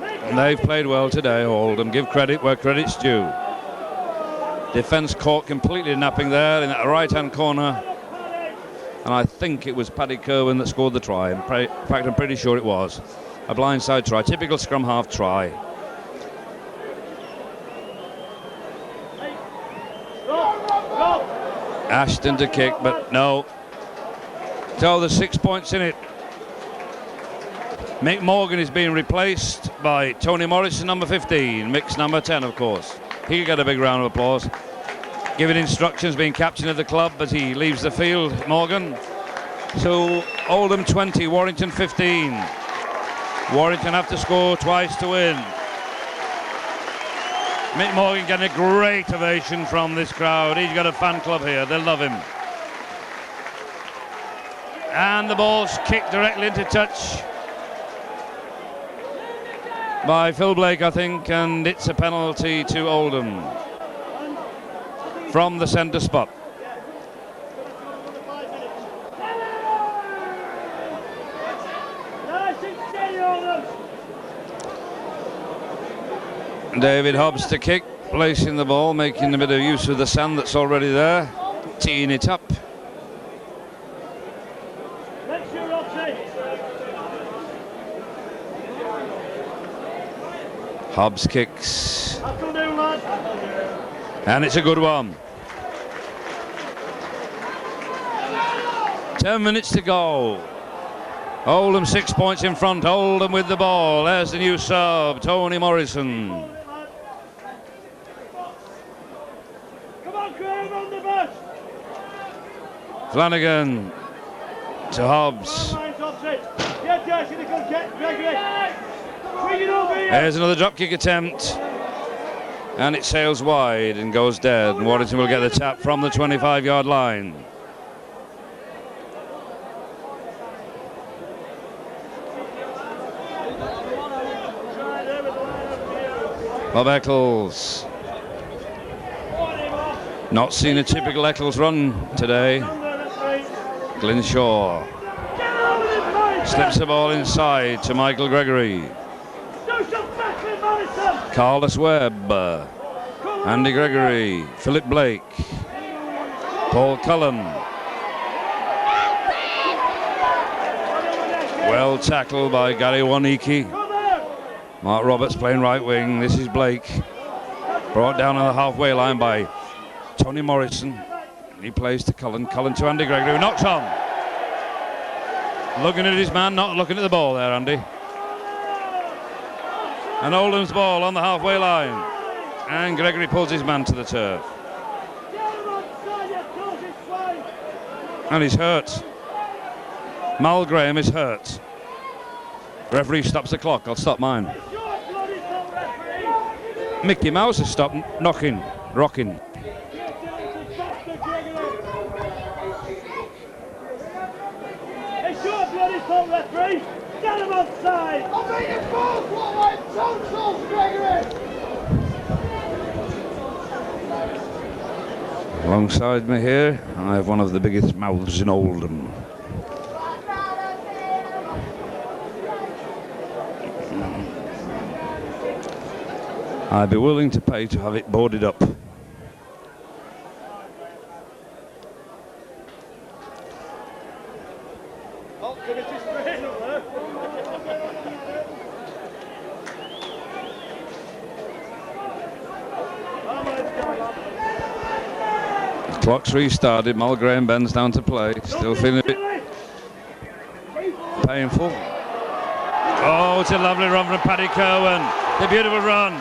And they've played well today, Oldham. Give credit where credit's due. Defence caught completely napping there in that right-hand corner. And I think it was Paddy Kerwin that scored the try. In fact, I'm pretty sure it was. A blindside try, typical scrum half try. Ashton to kick, but no. So there's 6 points in it. Mick Morgan is being replaced by Tony Morrison, number 15. Mick's number 10, of course. He could get a big round of applause. Giving instructions, being captain of the club as he leaves the field, Morgan. So Oldham 20, Warrington 15. Warrington have to score twice to win. Mick Morgan getting a great ovation from this crowd. He's got a fan club here. They love him. And the ball's kicked directly into touch by Phil Blake, I think, and it's a penalty to Oldham from the centre spot. David Hobbs to kick, placing the ball, making a bit of use of the sand that's already there, teeing it up. Hobbs kicks, and it's a good one. 10 minutes to go. Oldham 6 points in front. Oldham with the ball. There's the new sub, Tony Morrison. Flanagan to Hobbs. There's another drop kick attempt, and it sails wide and goes dead, and Warrington will get the tap from the 25-yard line. Bob Eccles. Not seen a typical Eccles run today. Glynshaw slips the ball inside to Michael Gregory. Carlos Webb, Andy Gregory, Philip Blake, Paul Cullen. Well tackled by Gary Waniki. Mark Roberts playing right wing. This is Blake. Brought down on the halfway line by Tony Morrison. He plays to Cullen. Cullen to Andy Gregory, who knocks on. Looking at his man, not looking at the ball there, Andy. And Oldham's ball on the halfway line. And Gregory pulls his man to the turf. And he's hurt. Mal Graham is hurt. Referee stops the clock. I'll stop mine. Mickey Mouse has stopped rocking. It's your bloody fault, referee. Get him onside. I mean, it's both what went totals, Gregory. Alongside me here, I have one of the biggest mouths in Oldham. I'd be willing to pay to have it boarded up. The clock's restarted. Mal Graham bends down to play. Still feeling a bit painful. Oh, it's a lovely run from Paddy Kerwin. The beautiful run.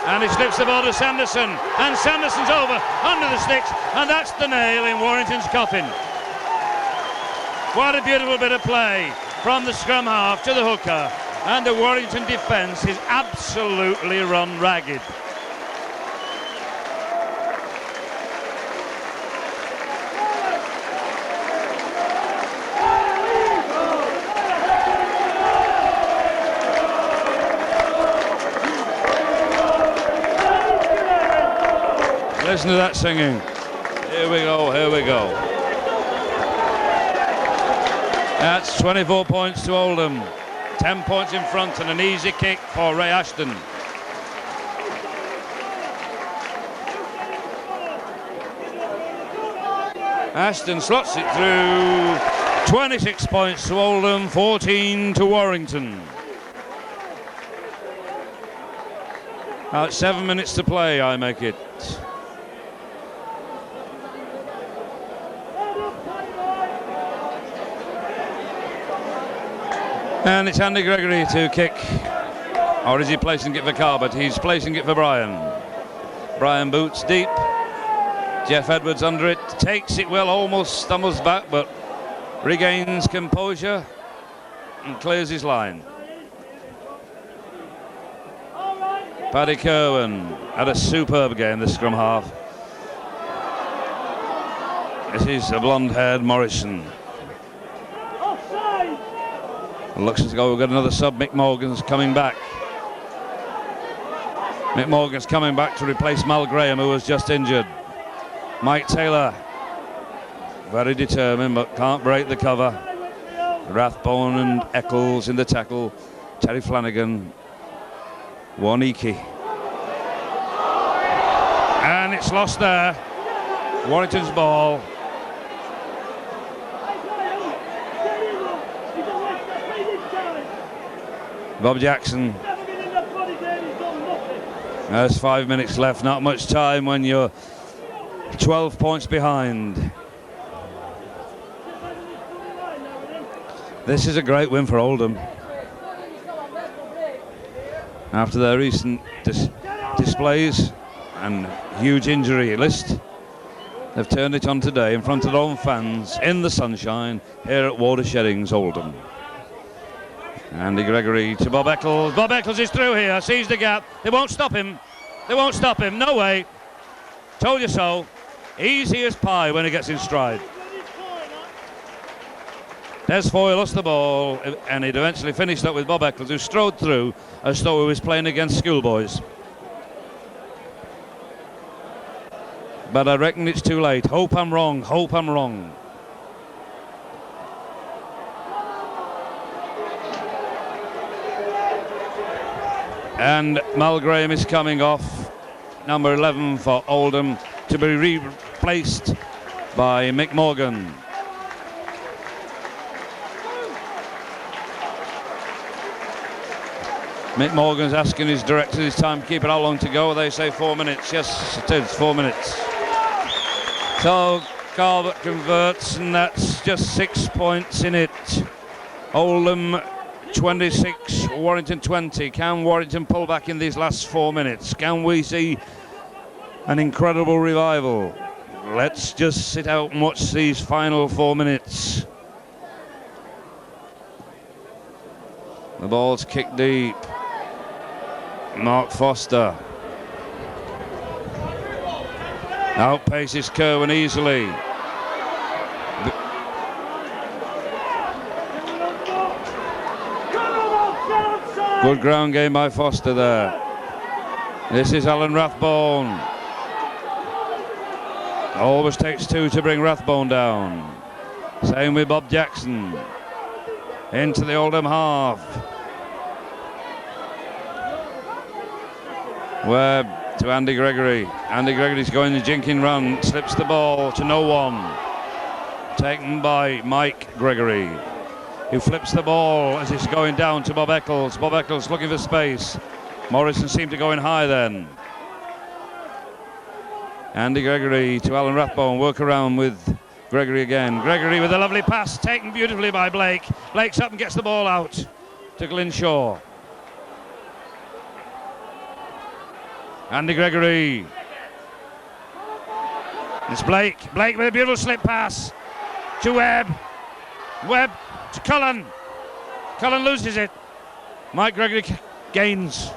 And he slips the ball to Sanderson, and Sanderson's over under the sticks, and that's the nail in Warrington's coffin. What a beautiful bit of play from the scrum half to the hooker, and the Warrington defence is absolutely run ragged. Listen to that singing. Here we go, here we go. That's 24 points to Oldham. 10 points in front and an easy kick for Ray Ashton. Ashton slots it through. 26 points to Oldham, 14 to Warrington. About 7 minutes to play, I make it. And it's Andy Gregory to kick. Or is he placing it for Carbot? He's placing it for Brian. Brian boots deep. Jeff Edwards under it. Takes it well, almost stumbles back, but regains composure and clears his line. Paddy Kerwin had a superb game, the scrum half. This is a blonde-haired Morrison. Looks as though we've got another sub. Mick Morgan's coming back. Mick Morgan's coming back to replace Mal Graham, who was just injured. Mike Taylor, very determined, but can't break the cover. Rathbone and Eccles in the tackle. Terry Flanagan, Waniki. And it's lost there. Warrington's ball. Bob Jackson. There's 5 minutes left, not much time when you're 12 points behind. This is a great win for Oldham. After their recent displays and huge injury list, they've turned it on today in front of their own fans in the sunshine here at Watersheddings, Oldham. Andy Gregory to Bob Eccles. Bob Eccles is through here, sees the gap. They won't stop him. They won't stop him. No way. Told you so. Easy as pie when he gets in stride. Des Foy lost the ball, and he'd eventually finished up with Bob Eccles, who strode through as though he was playing against schoolboys. but I reckon it's too late. Hope I'm wrong, hope I'm wrong. And Mulgraham is coming off, number 11 for Oldham, to be replaced by Mick Morgan. Mick Morgan's asking his director his timekeeper how long to go. They say 4 minutes. Yes, it is 4 minutes. So Calvert converts, and that's just 6 points in it. Oldham 26, Warrington 20. Can Warrington pull back in these last 4 minutes? Can we see an incredible revival? Let's just sit out and watch these final 4 minutes. The ball's kicked deep. Mark Foster outpaces Kerwin easily. Good ground game by Foster there. This is Alan Rathbone. Always takes two to bring Rathbone down. Same with Bob Jackson. Into the Oldham half. Webb to Andy Gregory. Andy Gregory's going the jinking run. Slips the ball to no one. Taken by Mike Gregory, who flips the ball as it's going down to Bob Eccles. Bob Eccles looking for space. Morrison seemed to go in high then. Andy Gregory to Alan Rathbone. Work around with Gregory again. Gregory with a lovely pass taken beautifully by Blake. Blake's up and gets the ball out to Glyn Shaw. Andy Gregory. It's Blake. Blake with a beautiful slip pass to Webb. Webb to Cullen. Cullen loses it. Mike Gregory gains.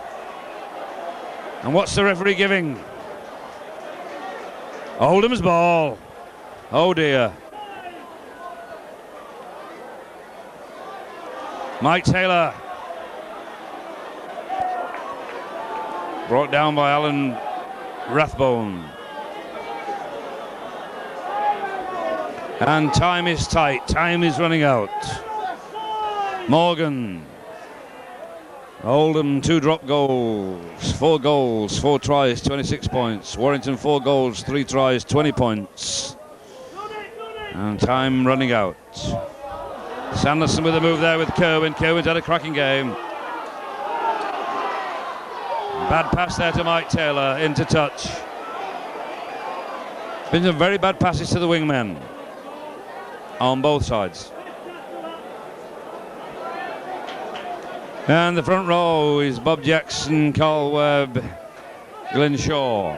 And what's the referee giving? Oldham's ball. Oh dear. Mike Taylor. Brought down by Alan Rathbone. And time is tight. Time is running out. Morgan. Oldham 2 drop goals. 4 goals, 4 tries, 26 points. Warrington 4 goals, 3 tries, 20 points. And time running out. Sanderson with a move there with Kerwin. Kerwin's had a cracking game. Bad pass there to Mike Taylor, into touch. Been some very bad passes to the wingmen on both sides. And the front row is Bob Jackson, Carl Webb, Glyn Shaw.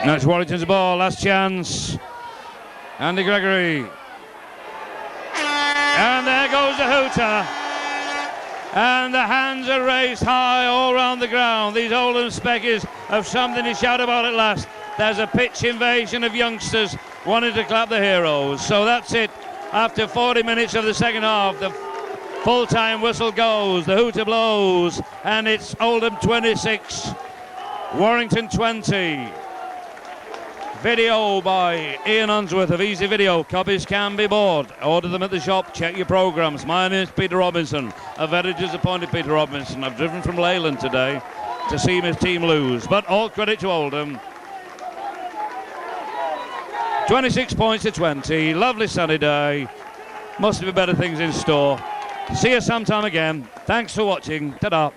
That's Warrington's ball, last chance. Andy Gregory. And there goes the hooter. And the hands are raised high all around the ground. These Oldham Speckies have something to shout about at last. There's a pitch invasion of youngsters wanting to clap the heroes. So that's it. After 40 minutes of the second half, the full-time whistle goes, the hooter blows, and it's Oldham 26, Warrington 20. Video by Ian Unsworth of Easy Video. Copies can be bought. Order them at the shop. Check your programmes. My name is Peter Robinson. A very disappointed Peter Robinson. I've driven from Leyland today to see my team lose. But all credit to Oldham. 26 points to 20. Lovely sunny day. Must be better things in store. See you sometime again. Thanks for watching. Ta-da.